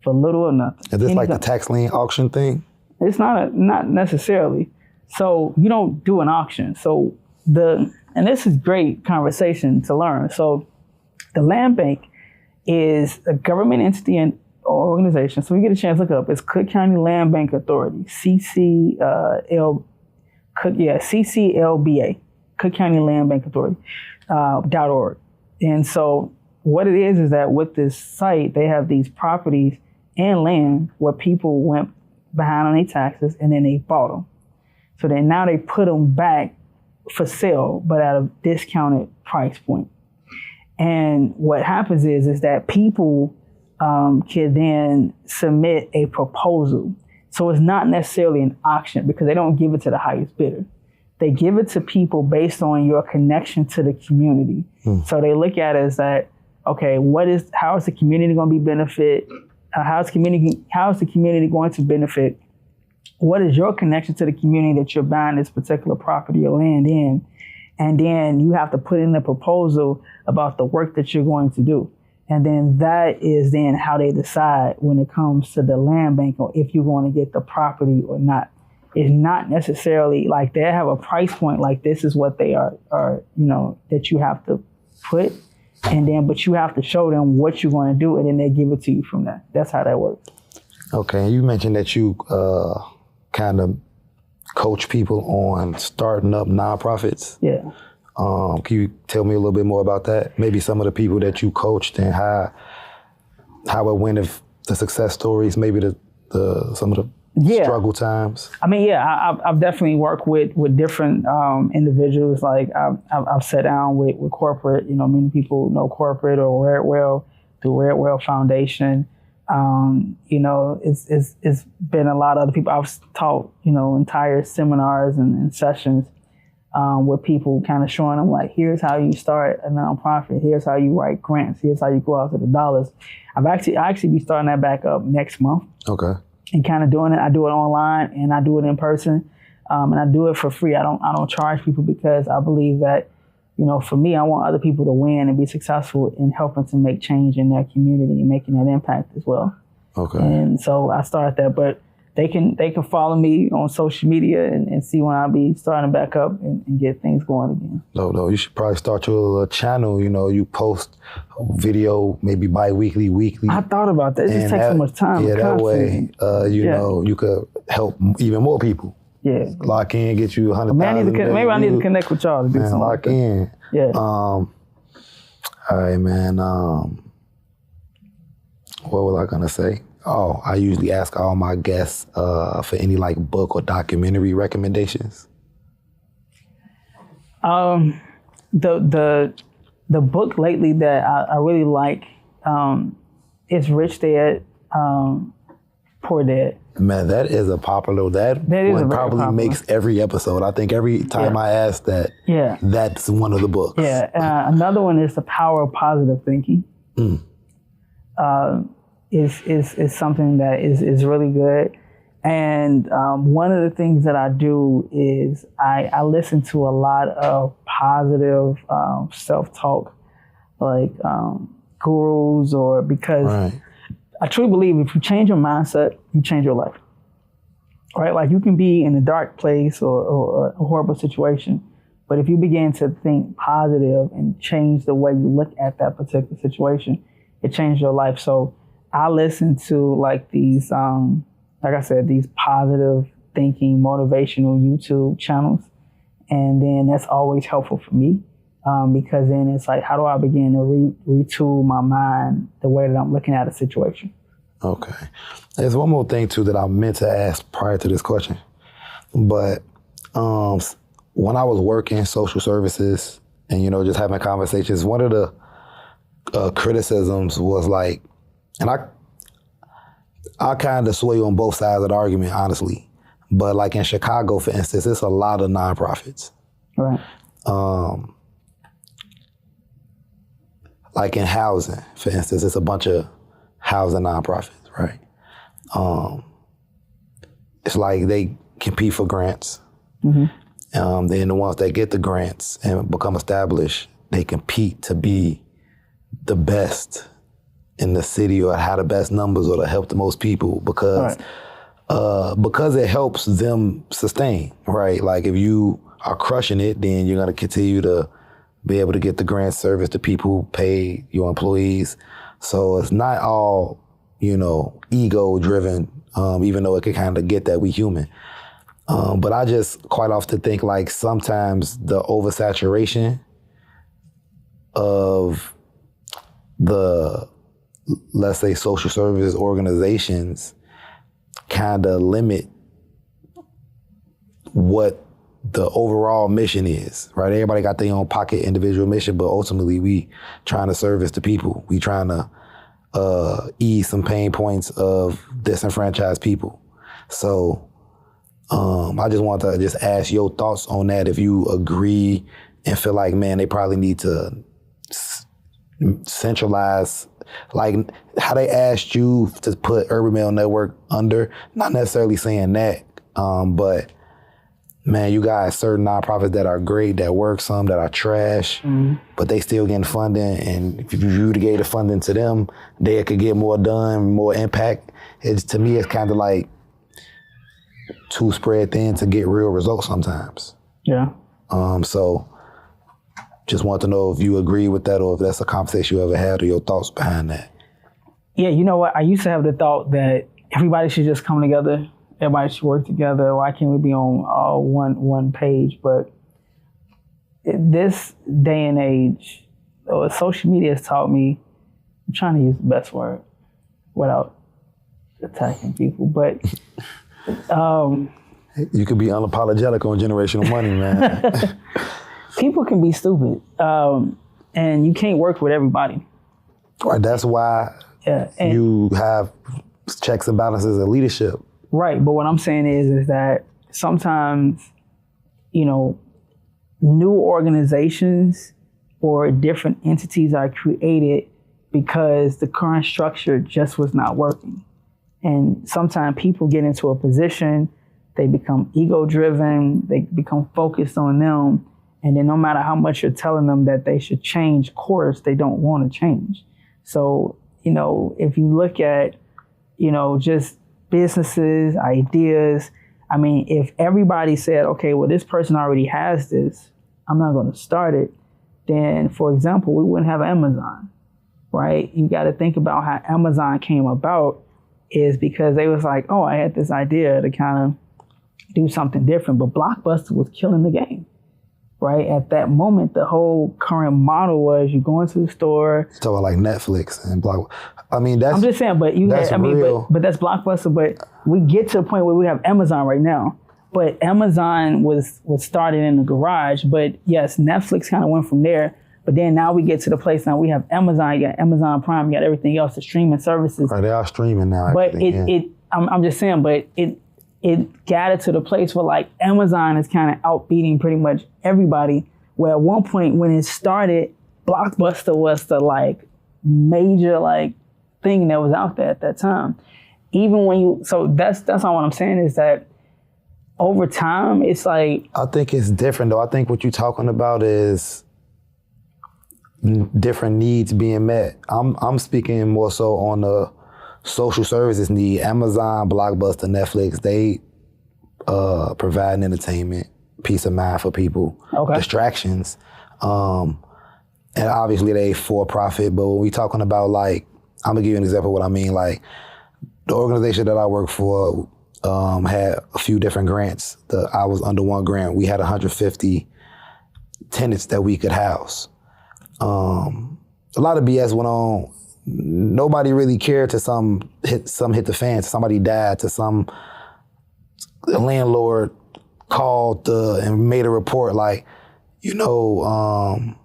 [SPEAKER 2] for little or nothing.
[SPEAKER 1] Is this like the tax lien auction thing?
[SPEAKER 2] It's not necessarily. So you don't do an auction. So and this is great conversation to learn. So the land bank is a government entity and organization. So we get a chance to look it up. It's Cook County Land Bank Authority, CCLBA, Cook County Land Bank Authority, .org. And so what it is that with this site, they have these properties and land where people went behind on their taxes and then they bought them. So then now they put them back for sale, but at a discounted price point. And what happens is that people can then submit a proposal. So it's not necessarily an auction because they don't give it to the highest bidder. They give it to people based on your connection to the community. So they look at it as that, okay, how is the community going to be benefit? How is the community going to benefit? What is your connection to the community that you're buying this particular property or land in? And then you have to put in a proposal about the work that you're going to do. And then that is then how they decide when it comes to the land bank or if you're going to get the property or not. It's not necessarily like they have a price point like this is what they are that you have to put. And then, but you have to show them what you're going to do and then they give it to you from that. That's how that works.
[SPEAKER 1] Okay, you mentioned that you kind of coach people on starting up nonprofits.
[SPEAKER 2] Yeah.
[SPEAKER 1] Can you tell me a little bit more about that? Maybe some of the people that you coached and how it went, if the success stories, maybe some of the struggle times.
[SPEAKER 2] I mean, I've definitely worked with different individuals. Like I've sat down with corporate. Many people know corporate or Redwell through Redwell Foundation. It's been a lot of other people. I've taught entire seminars and sessions. With people kind of showing them like, here's how you start a nonprofit. Here's how you write grants. Here's how you go out to the dollars. I actually be starting that back up next month.
[SPEAKER 1] Okay.
[SPEAKER 2] And kind of doing it. I do it online and I do it in person. And I do it for free. I don't charge people because I believe that, for me, I want other people to win and be successful in helping to make change in their community and making that impact as well.
[SPEAKER 1] Okay.
[SPEAKER 2] And so I started that, but they can follow me on social media and see when I'll be starting back up and get things going again.
[SPEAKER 1] No, you should probably start your channel. You post video maybe bi-weekly, weekly.
[SPEAKER 2] I thought about that. It just takes so much time.
[SPEAKER 1] Yeah, that way, you could help even more people.
[SPEAKER 2] Yeah.
[SPEAKER 1] Lock in, get you 100,000.
[SPEAKER 2] Maybe I need to connect with y'all to do something.
[SPEAKER 1] Lock in.
[SPEAKER 2] Yeah.
[SPEAKER 1] All right, man. What was I gonna say? Oh, I usually ask all my guests for any like book or documentary recommendations. The book lately that I really like is Rich Dad, Poor Dad. Man, that is a popular. That one probably makes every episode. I think every time I ask that, that's one of the books.
[SPEAKER 2] Yeah. Another one is The Power of Positive Thinking. Is something that is really good. And one of the things that I do is I listen to a lot of positive self-talk, like gurus, or because I truly believe if you change your mindset, you change your life. Right? Like you can be in a dark place or a horrible situation, but if you begin to think positive and change the way you look at that particular situation, it changes your life. So I listen to like these, like I said, these positive thinking, motivational YouTube channels. And then that's always helpful for me because then it's like, how do I begin to retool my mind the way that I'm looking at a situation?
[SPEAKER 1] Okay. There's one more thing too that I meant to ask prior to this question. But when I was working social services and, just having conversations, one of the criticisms was like, and I kind of sway on both sides of the argument, honestly. But like in Chicago, for instance, it's a lot of nonprofits.
[SPEAKER 2] Right.
[SPEAKER 1] Like in housing, for instance, it's a bunch of housing nonprofits, right? It's like they compete for grants. Mm-hmm. Then the ones that get the grants and become established, they compete to be the best in the city or have the best numbers or to help the most people because it helps them sustain, right? Like if you are crushing it, then you're gonna continue to be able to get the grant service to people, pay your employees. So it's not all, ego driven, even though it can kind of get that we human. But I just quite often think like sometimes the oversaturation of the, let's say, social service organizations kind of limit what the overall mission is, right? Everybody got their own pocket individual mission, but ultimately we trying to service the people. We trying to ease some pain points of disenfranchised people. So I just want to just ask your thoughts on that. If you agree and feel like, man, they probably need to centralize, like how they asked you to put Urban Mail Network under, not necessarily saying that, but man, you got certain nonprofits that are great, that work, some that are trash, but they still getting funding. And if you gave the funding to them, they could get more done, more impact. To me, it's kind of like too spread thin to get real results sometimes.
[SPEAKER 2] Yeah.
[SPEAKER 1] So just want to know if you agree with that or if that's a conversation you ever had or your thoughts behind that.
[SPEAKER 2] Yeah, you know what? I used to have the thought that everybody should just come together. Everybody should work together. Why can't we be on one page? But this day and age, social media has taught me, I'm trying to use the best word without attacking people, but
[SPEAKER 1] you could be unapologetic on generational money, man.
[SPEAKER 2] people can be stupid, and you can't work with everybody.
[SPEAKER 1] Right, that's why you have checks and balances of leadership.
[SPEAKER 2] Right, but what I'm saying is that sometimes, new organizations or different entities are created because the current structure just was not working. And sometimes people get into a position, they become ego-driven, they become focused on them, and then no matter how much you're telling them that they should change course, they don't want to change. So, if you look at, just businesses, ideas. I mean, if everybody said, okay, well, this person already has this, I'm not going to start it, then, for example, we wouldn't have Amazon, right? You got to think about how Amazon came about is because they was like, oh, I had this idea to kind of do something different, but Blockbuster was killing the game, right? At that moment, the whole current model was you go into the store.
[SPEAKER 1] Talking about like Netflix and Block. I mean, that's.
[SPEAKER 2] I'm just saying, but but that's Blockbuster. But we get to a point where we have Amazon right now. But Amazon was started in the garage. But yes, Netflix kind of went from there. But then now we get to the place now we have Amazon, you got Amazon Prime, you got everything else, the streaming services.
[SPEAKER 1] Right, they are streaming now.
[SPEAKER 2] But I'm just saying, but it got it to the place where like Amazon is kind of outbeating pretty much everybody. Where at one point when it started, Blockbuster was the like major like thing that was out there at that time. Even when so that's all what I'm saying is that over time it's like.
[SPEAKER 1] I think it's different though. I think what you're talking about is different needs being met. I'm speaking more so on the social services need. Amazon, Blockbuster, Netflix, they provide entertainment, peace of mind for people, distractions. And obviously they for profit, but when we talking about like, I'm gonna give you an example of what I mean. Like the organization that I work for had a few different grants. I was under one grant. We had 150 tenants that we could house. A lot of BS went on. Nobody really cared to some hit the fan, to somebody died, to some landlord called and made a report like, then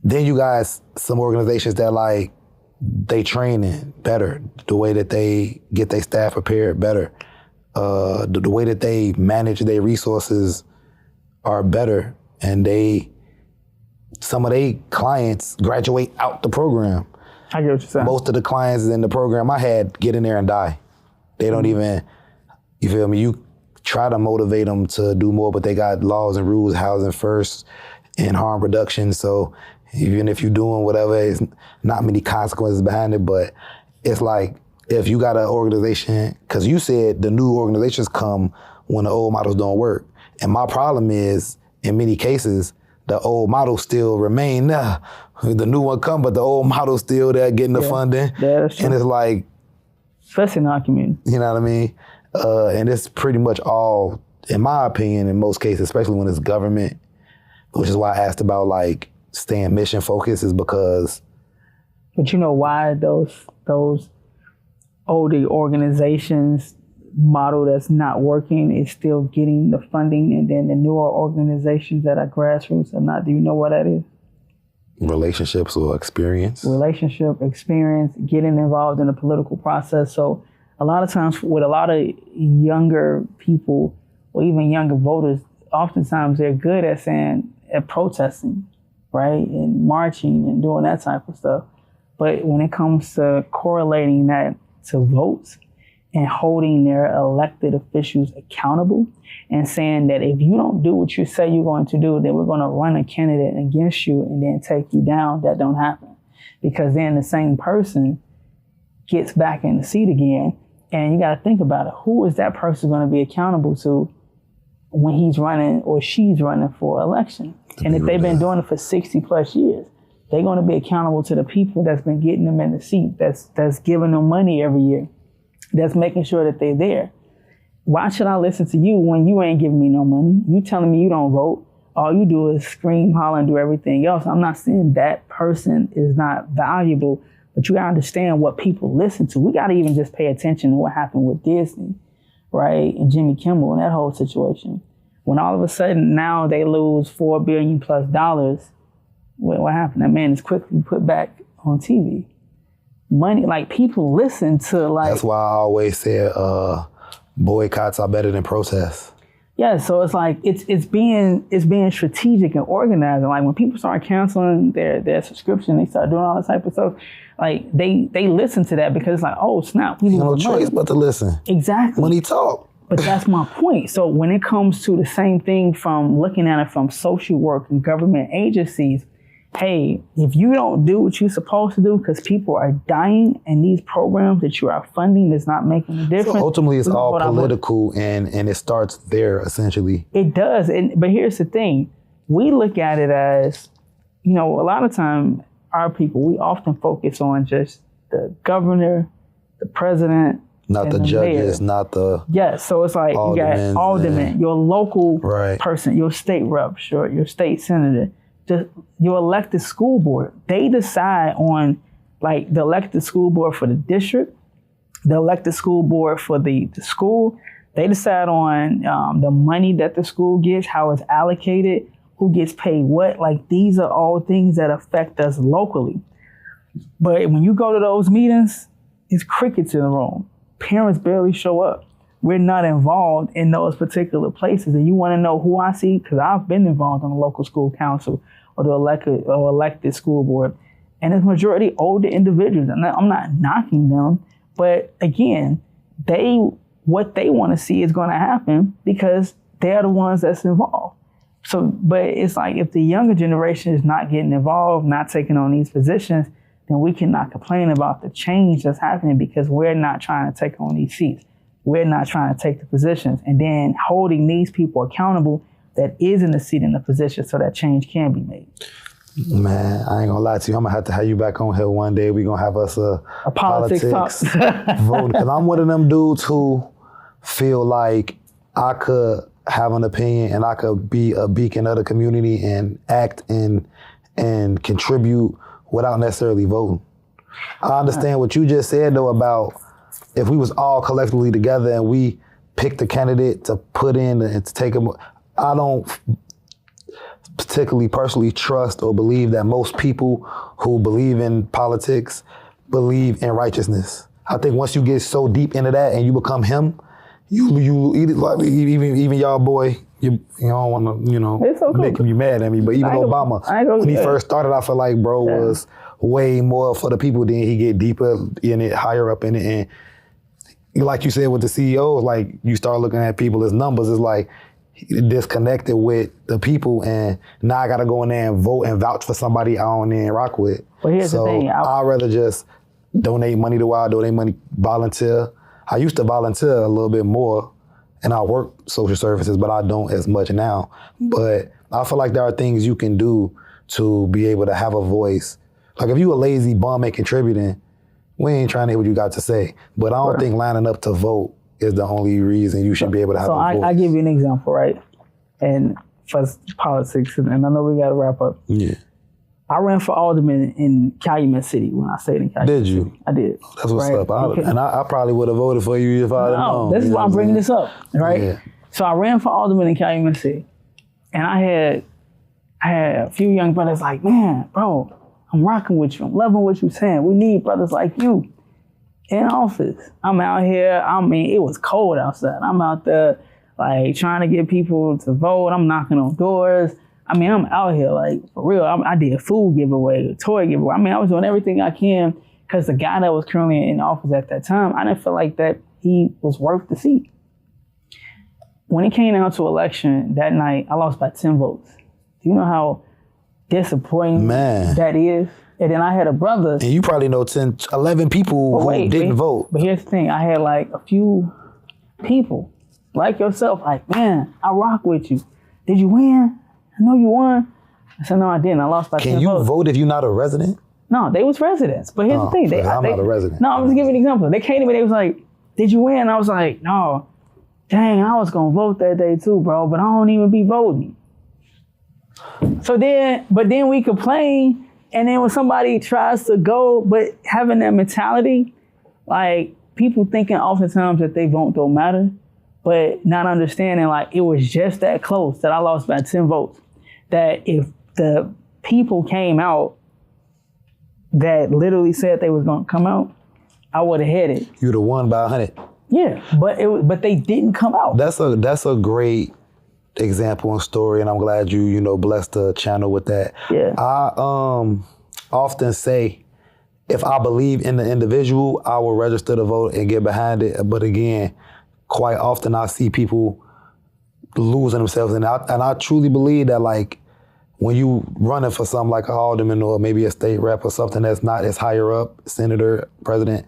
[SPEAKER 1] you guys, some organizations that like, they training better, the way that they get their staff prepared better, the way that they manage their resources are better, and some of their clients graduate out the program.
[SPEAKER 2] I get what you're saying.
[SPEAKER 1] Most of the clients in the program I had get in there and die. They don't even, you feel me? You try to motivate them to do more, but they got laws and rules, housing first and harm reduction. So even if you're doing whatever, it's not many consequences behind it, but it's like, if you got an organization, because you said the new organizations come when the old models don't work. And my problem is, in many cases, the old model still remain there. The new one come, but the old model still there getting the funding.
[SPEAKER 2] Yeah, that's true.
[SPEAKER 1] And it's like,
[SPEAKER 2] especially in our community.
[SPEAKER 1] You know what I mean? And it's pretty much all, in my opinion, in most cases, especially when it's government, which is why I asked about like staying mission focused, is because.
[SPEAKER 2] But you know why those older organizations model that's not working is still getting the funding, and then the newer organizations that are grassroots are not? Do you know what that is?
[SPEAKER 1] Relationships or experience?
[SPEAKER 2] Relationship, experience, getting involved in the political process. So a lot of times with a lot of younger people or even younger voters, oftentimes they're good at protesting, right? And marching and doing that type of stuff. But when it comes to correlating that to votes and holding their elected officials accountable and saying that if you don't do what you say you're going to do, then we're going to run a candidate against you and then take you down, that don't happen. Because then the same person gets back in the seat again. And you got to think about it. Who is that person going to be accountable to when he's running or she's running for election? And if they've been doing it for 60 plus years, they're going to be accountable to the people that's been getting them in the seat, that's giving them money every year, that's making sure that they're there. Why should I listen to you when you ain't giving me no money? You telling me you don't vote. All you do is scream, holler, and do everything else. I'm not saying that person is not valuable, but you gotta understand what people listen to. We gotta even just pay attention to what happened with Disney, right? And Jimmy Kimmel and that whole situation. When all of a sudden now they lose $4 billion plus, what happened? That man is quickly put back on TV. Money, like people listen to like.
[SPEAKER 1] That's why I always said boycotts are better than protests.
[SPEAKER 2] Yeah, so it's like it's being strategic and organized. And like when people start canceling their subscription, they start doing all this type of stuff. Like they listen to that because it's like, oh snap, we need
[SPEAKER 1] no choice
[SPEAKER 2] money.
[SPEAKER 1] but to listen.
[SPEAKER 2] Exactly.
[SPEAKER 1] Money talk.
[SPEAKER 2] But that's my point. So when it comes to the same thing from looking at it from social work and government agencies, hey, if you don't do what you're supposed to do because people are dying and these programs that you are funding is not making a difference.
[SPEAKER 1] So ultimately, it's all political and it starts there, essentially.
[SPEAKER 2] It does. But here's the thing. We look at it as, you know, a lot of time, our people, we often focus on just the governor, the president,
[SPEAKER 1] not the judges, mayor. Not the
[SPEAKER 2] yes. So it's like you got alderman, your local person, your state rep, your state senator, your elected school board. They decide on like the elected school board for the district, the elected school board for the school. They decide on the money that the school gets, how it's allocated, who gets paid what. Like these are all things that affect us locally. But when you go to those meetings, it's crickets in the room. Parents barely show up. We're not involved in those particular places. And you want to know who I see? Because I've been involved in the local school council or the elected school board. And it's majority older individuals. And I'm not knocking them. But again, what they want to see is going to happen because they're the ones that's involved. So, but it's like if the younger generation is not getting involved, not taking on these positions, then we cannot complain about the change that's happening because we're not trying to take on these seats. We're not trying to take the positions and then holding these people accountable that is in the seat in the position so that change can be made.
[SPEAKER 1] Man, I ain't gonna lie to you. I'm gonna have to have you back on here one day. We're gonna have us a politics vote. Because I'm one of them dudes who feel like I could have an opinion and I could be a beacon of the community and act and contribute without necessarily voting. I understand what you just said though about if we was all collectively together and we picked a candidate to put in and to take them. I don't particularly personally trust or believe that most people who believe in politics believe in righteousness. I think once you get so deep into that and you become him, you eat it like even y'all boy. You don't want to, make you mad at me, but even Obama, when he first started, I feel like bro was way more for the people. Then he get deeper in it, higher up in it, and like you said with the CEO, like you start looking at people as numbers. It's like disconnected with the people, and now I got to go in there and vote and vouch for somebody I don't even rock with.
[SPEAKER 2] Well, here's the thing.
[SPEAKER 1] I'd rather just donate money to where I donate money, volunteer. I used to volunteer a little bit more. And I work social services, but I don't as much now. But I feel like there are things you can do to be able to have a voice. Like if you a lazy bum ain't contributing, we ain't trying to hear what you got to say. But I don't think lining up to vote is the only reason you should be able to have a voice. So I give you an example, right? And for politics, and I know we got to wrap up. Yeah.
[SPEAKER 2] I ran for alderman in Calumet City when I stayed in Calumet City. Did you? I did.
[SPEAKER 1] That's what's up. I probably would have voted for you if I had known.
[SPEAKER 2] This is why I'm bringing this up, right? Yeah. So I ran for alderman in Calumet City. And I had a few young brothers like, man, bro, I'm rocking with you. I'm loving what you're saying. We need brothers like you. in office. I'm out here. I mean, it was cold outside. I'm out there like trying to get people to vote. I'm knocking on doors. I mean, I'm out here like for real. I did a food giveaway, a toy giveaway. I mean, I was doing everything I can because the guy that was currently in office at that time, I didn't feel like that he was worth the seat. When it came down to election that night, I lost by 10 votes. Do you know how disappointing that is? And then I had a brother.
[SPEAKER 1] And you probably know 10, 11 people who didn't vote.
[SPEAKER 2] But here's the thing. I had like a few people like yourself, like, man, I rock with you. Did you win? I know you won. I said, no, I didn't. I lost by 10 votes.
[SPEAKER 1] Can you vote if you're not a resident?
[SPEAKER 2] No, they was residents. But here's the thing.
[SPEAKER 1] I'm not a resident.
[SPEAKER 2] No, I'm just giving you an example. They came to me, they was like, did you win? I was like, no. Dang, I was going to vote that day too, bro, but I don't even be voting. So then we complain, and then when somebody tries to go, but having that mentality, like people thinking oftentimes that they vote don't matter, but not understanding like it was just that close that I lost by 10 votes. That if the people came out that literally said they was going to come out, I would have had it.
[SPEAKER 1] You'd have won by 100.
[SPEAKER 2] Yeah, but they didn't come out.
[SPEAKER 1] That's a great example and story, and I'm glad you blessed the channel with that.
[SPEAKER 2] Yeah.
[SPEAKER 1] I often say, if I believe in the individual, I will register to vote and get behind it. But again, quite often I see people losing themselves, and I truly believe that like when you running for something like a alderman or maybe a state rep or something that's not as higher up, senator, president,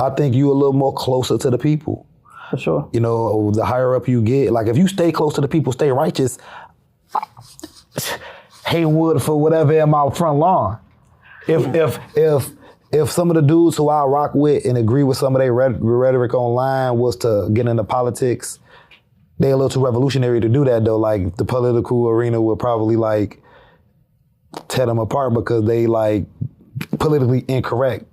[SPEAKER 1] I think you a little more closer to the people.
[SPEAKER 2] For sure.
[SPEAKER 1] You know, the higher up you get, like if you stay close to the people, stay righteous, Haywood for whatever in my front lawn. If some of the dudes who I rock with and agree with some of their rhetoric online was to get into politics, they a little too revolutionary to do that though. Like the political arena would probably like tear them apart because they like politically incorrect.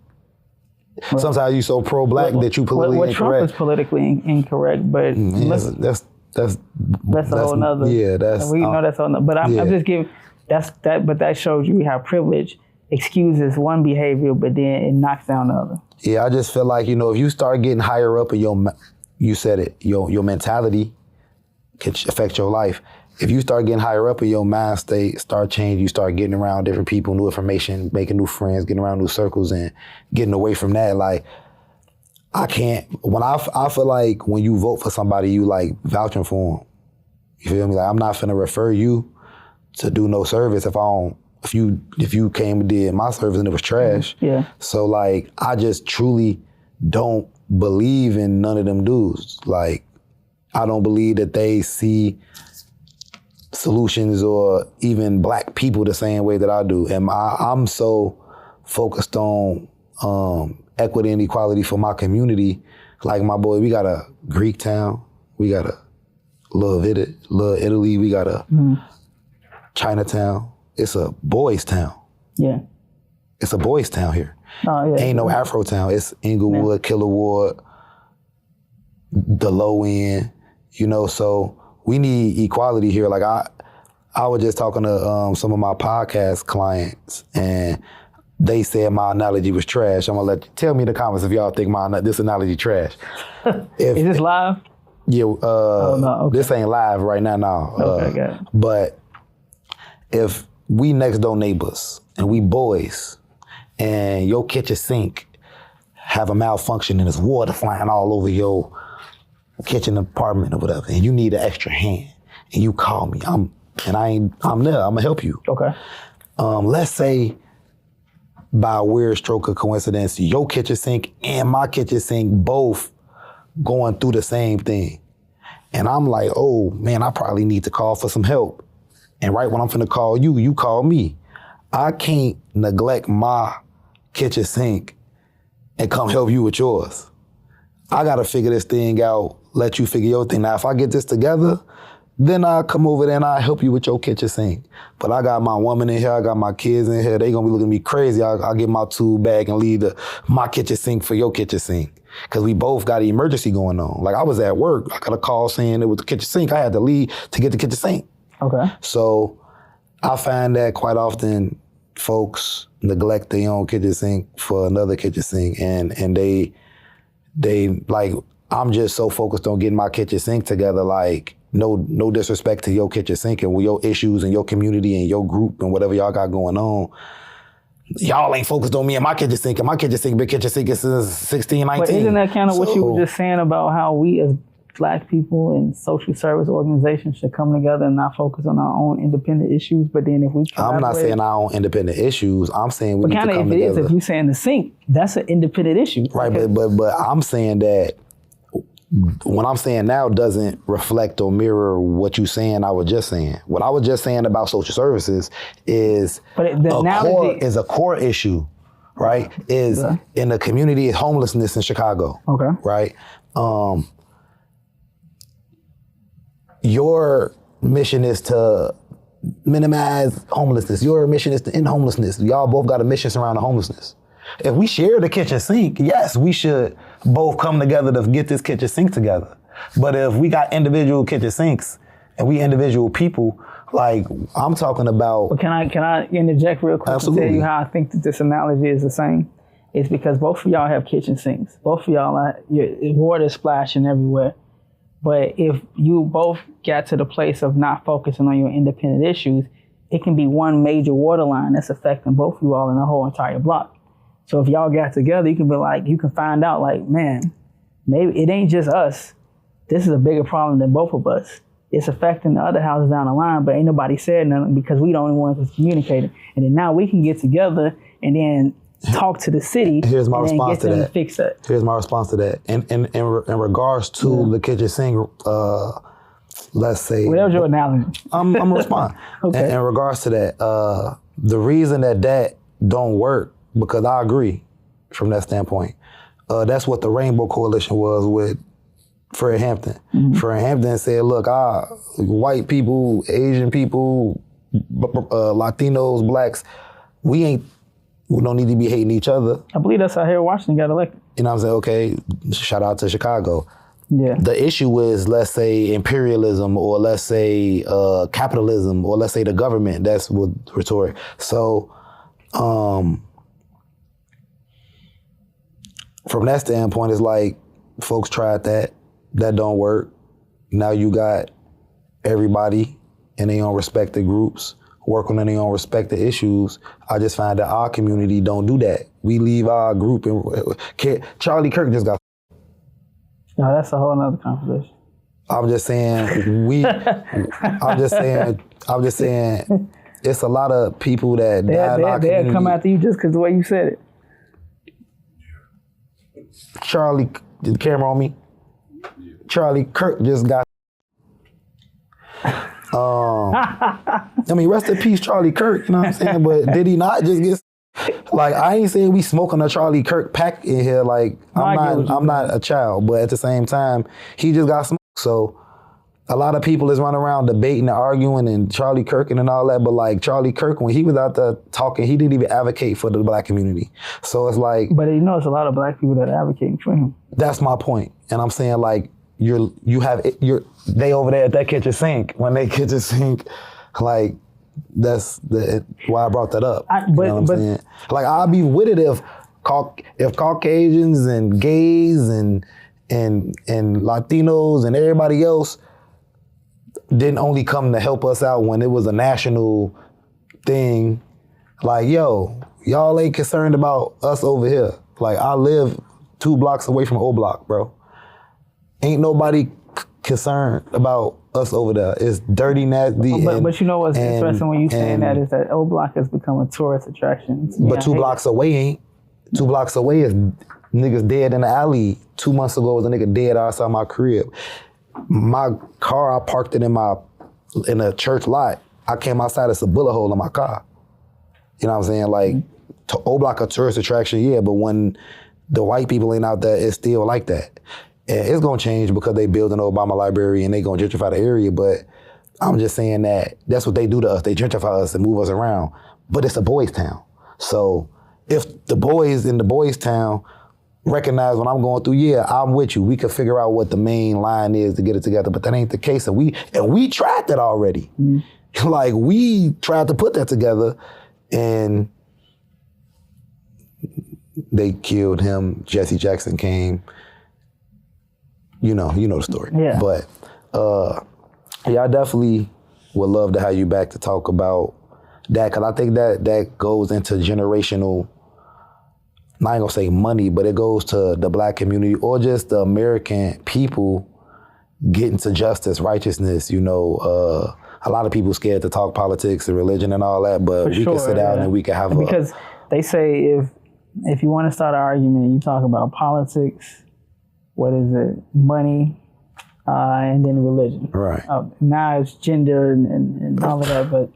[SPEAKER 1] Right. Sometimes you so pro-black that you politically incorrect.
[SPEAKER 2] Trump is politically incorrect, but
[SPEAKER 1] that's
[SPEAKER 2] a whole nother.
[SPEAKER 1] Yeah, that's
[SPEAKER 2] we know that's all. But I'm just giving that. But that shows you how privilege excuses one behavior, but then it knocks down the other.
[SPEAKER 1] Yeah, I just feel like if you start getting higher up in your mentality can affect your life. If you start getting higher up in your mind state, start changing, you start getting around different people, new information, making new friends, getting around new circles and getting away from that. Like, I feel like when you vote for somebody, you like vouching for them. You feel me? Like, I'm not finna refer you to do no service if you came and did my service and it was trash.
[SPEAKER 2] Yeah.
[SPEAKER 1] So like, I just truly don't believe in none of them dudes. Like, I don't believe that they see solutions or even black people the same way that I do. And I'm so focused on equity and equality for my community. Like my boy, we got a Greek town, we got a little Italy, we got a Chinatown. It's a boys town. Yeah. It's a boys town here. Oh, yeah. Ain't no Afro town. It's Inglewood, Killer Ward, the low end, so we need equality here. Like I was just talking to some of my podcast clients, and they said my analogy was trash. I'm gonna tell me in the comments if y'all think this analogy trash.
[SPEAKER 2] Is this live?
[SPEAKER 1] Yeah. Okay. This ain't live right now. No.
[SPEAKER 2] Okay, got it.
[SPEAKER 1] But if we next door neighbors and we boys, and your kitchen sink have a malfunction and there's water flying all over your kitchen apartment or whatever, and you need an extra hand, and you call me, I'm there, I'm gonna help you. Okay. Let's say by a weird stroke of coincidence, your kitchen sink and my kitchen sink both going through the same thing. And I'm like, oh man, I probably need to call for some help. And right when I'm finna call you, you call me. I can't neglect my kitchen sink and come help you with yours. I gotta figure this thing out, let you figure your thing. Now, if I get this together, then I'll come over there and I'll help you with your kitchen sink. But I got my woman in here, I got my kids in here, they gonna be looking at me crazy. I'll get my tool bag and leave my kitchen sink for your kitchen sink. Cause we both got an emergency going on. Like I was at work, I got a call saying it was the kitchen sink. I had to leave to get the kitchen sink. Okay. So I find that quite often folks neglect their own kitchen sink for another kitchen sink, and they I'm just so focused on getting my kitchen sink together, like, no disrespect to your kitchen sink and your issues and your community and your group and whatever y'all got going on. Y'all ain't focused on me and my kitchen sink, and my kitchen sink, big kitchen sink is since 16, 19.
[SPEAKER 2] But isn't that kind of what you were just saying about how we as Black people and social service organizations should come together and not focus on our own independent issues? But then if we
[SPEAKER 1] I'm not saying our own independent issues. I'm saying we need to come together.
[SPEAKER 2] If you're saying the sink, that's an independent issue.
[SPEAKER 1] Right, but I'm saying that what I'm saying now doesn't reflect or mirror what you saying I was just saying. What I was just saying about social services is a core issue, right? Is in the community is homelessness in Chicago.
[SPEAKER 2] Okay.
[SPEAKER 1] Right? Your mission is to minimize homelessness. Your mission is to end homelessness. Y'all both got a mission surrounding homelessness. If we share the kitchen sink, yes, we should both come together to get this kitchen sink together. But if we got individual kitchen sinks and we individual people, like I'm talking about.
[SPEAKER 2] But can I interject real quick
[SPEAKER 1] Absolutely.
[SPEAKER 2] and tell you how I think that this analogy is the same? It's because both of y'all have kitchen sinks. Both of y'all, your water is splashing everywhere. But if you both got to the place of not focusing on your independent issues, it can be one major water line that's affecting both of you all in the whole entire block. So if y'all got together, you can be like, you can find out like, man, maybe it ain't just us. This is a bigger problem than both of us. It's affecting the other houses down the line, but ain't nobody said nothing because we the only ones that's communicating. And then now we can get together and then talk to the city.
[SPEAKER 1] Here's my response to that.
[SPEAKER 2] Fix that.
[SPEAKER 1] Here's my response to that. In regards to the kitchen sink, let's say.
[SPEAKER 2] Whatever's your analogy.
[SPEAKER 1] I'm gonna respond.
[SPEAKER 2] Okay.
[SPEAKER 1] In regards to that, the reason that don't work, because I agree from that standpoint. That's what the Rainbow Coalition was with Fred Hampton. Mm-hmm. Fred Hampton said, look, white people, Asian people, Latinos, Blacks, we don't need to be hating each other.
[SPEAKER 2] I believe that's how Harold Washington got elected.
[SPEAKER 1] You know what I'm saying? Okay, shout out to Chicago.
[SPEAKER 2] Yeah.
[SPEAKER 1] The issue is, let's say, imperialism, or let's say capitalism, or let's say the government. That's what rhetoric. So, from that standpoint, it's like folks tried that don't work. Now you got everybody in their own respective groups working on their own respective issues. I just find that our community don't do that. We leave our group and Charlie Kirk just got.
[SPEAKER 2] No, that's a whole nother conversation.
[SPEAKER 1] I'm just saying I'm just saying it's a lot of people that died in our community.
[SPEAKER 2] They'll come after you just because the way you said it.
[SPEAKER 1] Charlie, did the camera on me? Charlie Kirk just got. I mean, rest in peace, Charlie Kirk. You know what I'm saying? But did he not just get? Like, I ain't saying we smoking a Charlie Kirk pack in here. Like, I'm not a child, but at the same time, he just got smoked. So, a lot of people is running around debating and arguing and Charlie Kirk and all that. But like Charlie Kirk, when he was out there talking, he didn't even advocate for the Black community. So it's like.
[SPEAKER 2] But you know, it's a lot of Black people that are advocating for him.
[SPEAKER 1] That's my point, and I'm saying like they over there at that kitchen sink when they kitchen sink, like that's why I brought that up. You know what I'm saying? Like I'd be with it if Caucasians and gays and Latinos and everybody else didn't only come to help us out when it was a national thing. Like, yo, y'all ain't concerned about us over here. Like, I live 2 blocks away from O Block, bro. Ain't nobody concerned about us over there. It's dirty, nasty.
[SPEAKER 2] But you know what's interesting when you saying that is that O Block has become a tourist attraction.
[SPEAKER 1] But 2 blocks away ain't. 2 blocks away is niggas dead in the alley. 2 months ago was a nigga dead outside my crib. My car, I parked it in a church lot. I came outside, it's a bullet hole in my car. You know what I'm saying? Like, O Block a tourist attraction, yeah, but when the white people ain't out there, it's still like that. And it's gonna change because they build an Obama library and they gonna gentrify the area, but I'm just saying that's what they do to us. They gentrify us and move us around, but it's a boys' town. So if the boys in the boys' town recognize what I'm going through, yeah, I'm with you. We could figure out what the main line is to get it together, but that ain't the case. And we tried that already. Mm-hmm. Like, we tried to put that together and they killed him. Jesse Jackson came you know the story.
[SPEAKER 2] Yeah.
[SPEAKER 1] But yeah, I definitely would love to have you back to talk about that, because I think that goes into generational, not gonna say money, but it goes to the Black community or just the American people getting to justice, righteousness. You know, a lot of people scared to talk politics and religion and all that, but we can sit down and we can have
[SPEAKER 2] because they say if you want to start an argument, you talk about politics, what is it, money, and then religion.
[SPEAKER 1] Right.
[SPEAKER 2] Now it's gender and all of that, but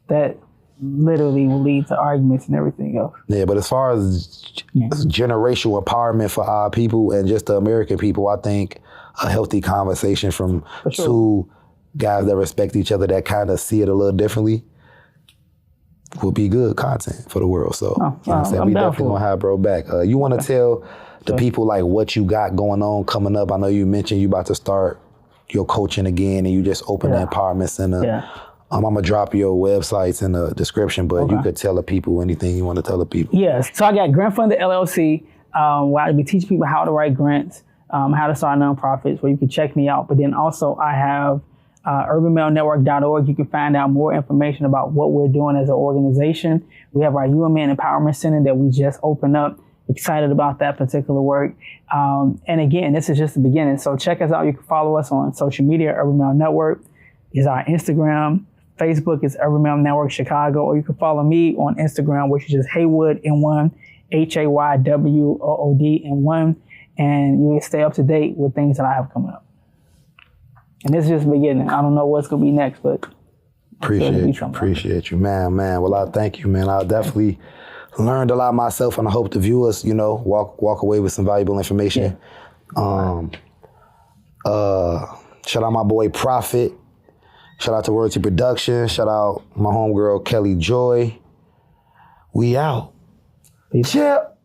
[SPEAKER 2] that literally will lead to arguments and everything else.
[SPEAKER 1] Yeah, but as far as generational empowerment for our people and just the American people, I think a healthy conversation from two guys that respect each other, that kind of see it a little differently, will be good content for the world. So, you know what I'm saying? We definitely gonna have bro back. You want to tell the people like what you got going on coming up? I know you mentioned you about to start your coaching again, and you just opened the Empowerment Center.
[SPEAKER 2] Yeah.
[SPEAKER 1] I'm gonna drop your websites in the description, but you could tell the people anything you want to tell the people.
[SPEAKER 2] Yes. So I got Grant Funded LLC, where I be teaching people how to write grants, how to start nonprofits, where you can check me out. But then also I have urbanmailnetwork.org. You can find out more information about what we're doing as an organization. We have our UMN Empowerment Center that we just opened up. Excited about that particular work. And again, this is just the beginning. So check us out. You can follow us on social media. Urban Mail Network is our Instagram. Facebook is Urban Mail Network Chicago. Or you can follow me on Instagram, which is just Haywood in1, HAYWOOD in1. And you will stay up to date with things that I have coming up. And this is just the beginning. I don't know what's going to be next, but
[SPEAKER 1] appreciate you, man. Well, I thank you, man. I definitely learned a lot myself, and I hope the viewers, you know, walk away with some valuable information. Yeah. Shout out my boy Prophet. Shout out to Royalty Production. Shout out my homegirl Kelly Joy. We out.
[SPEAKER 2] Peace.
[SPEAKER 1] Chip.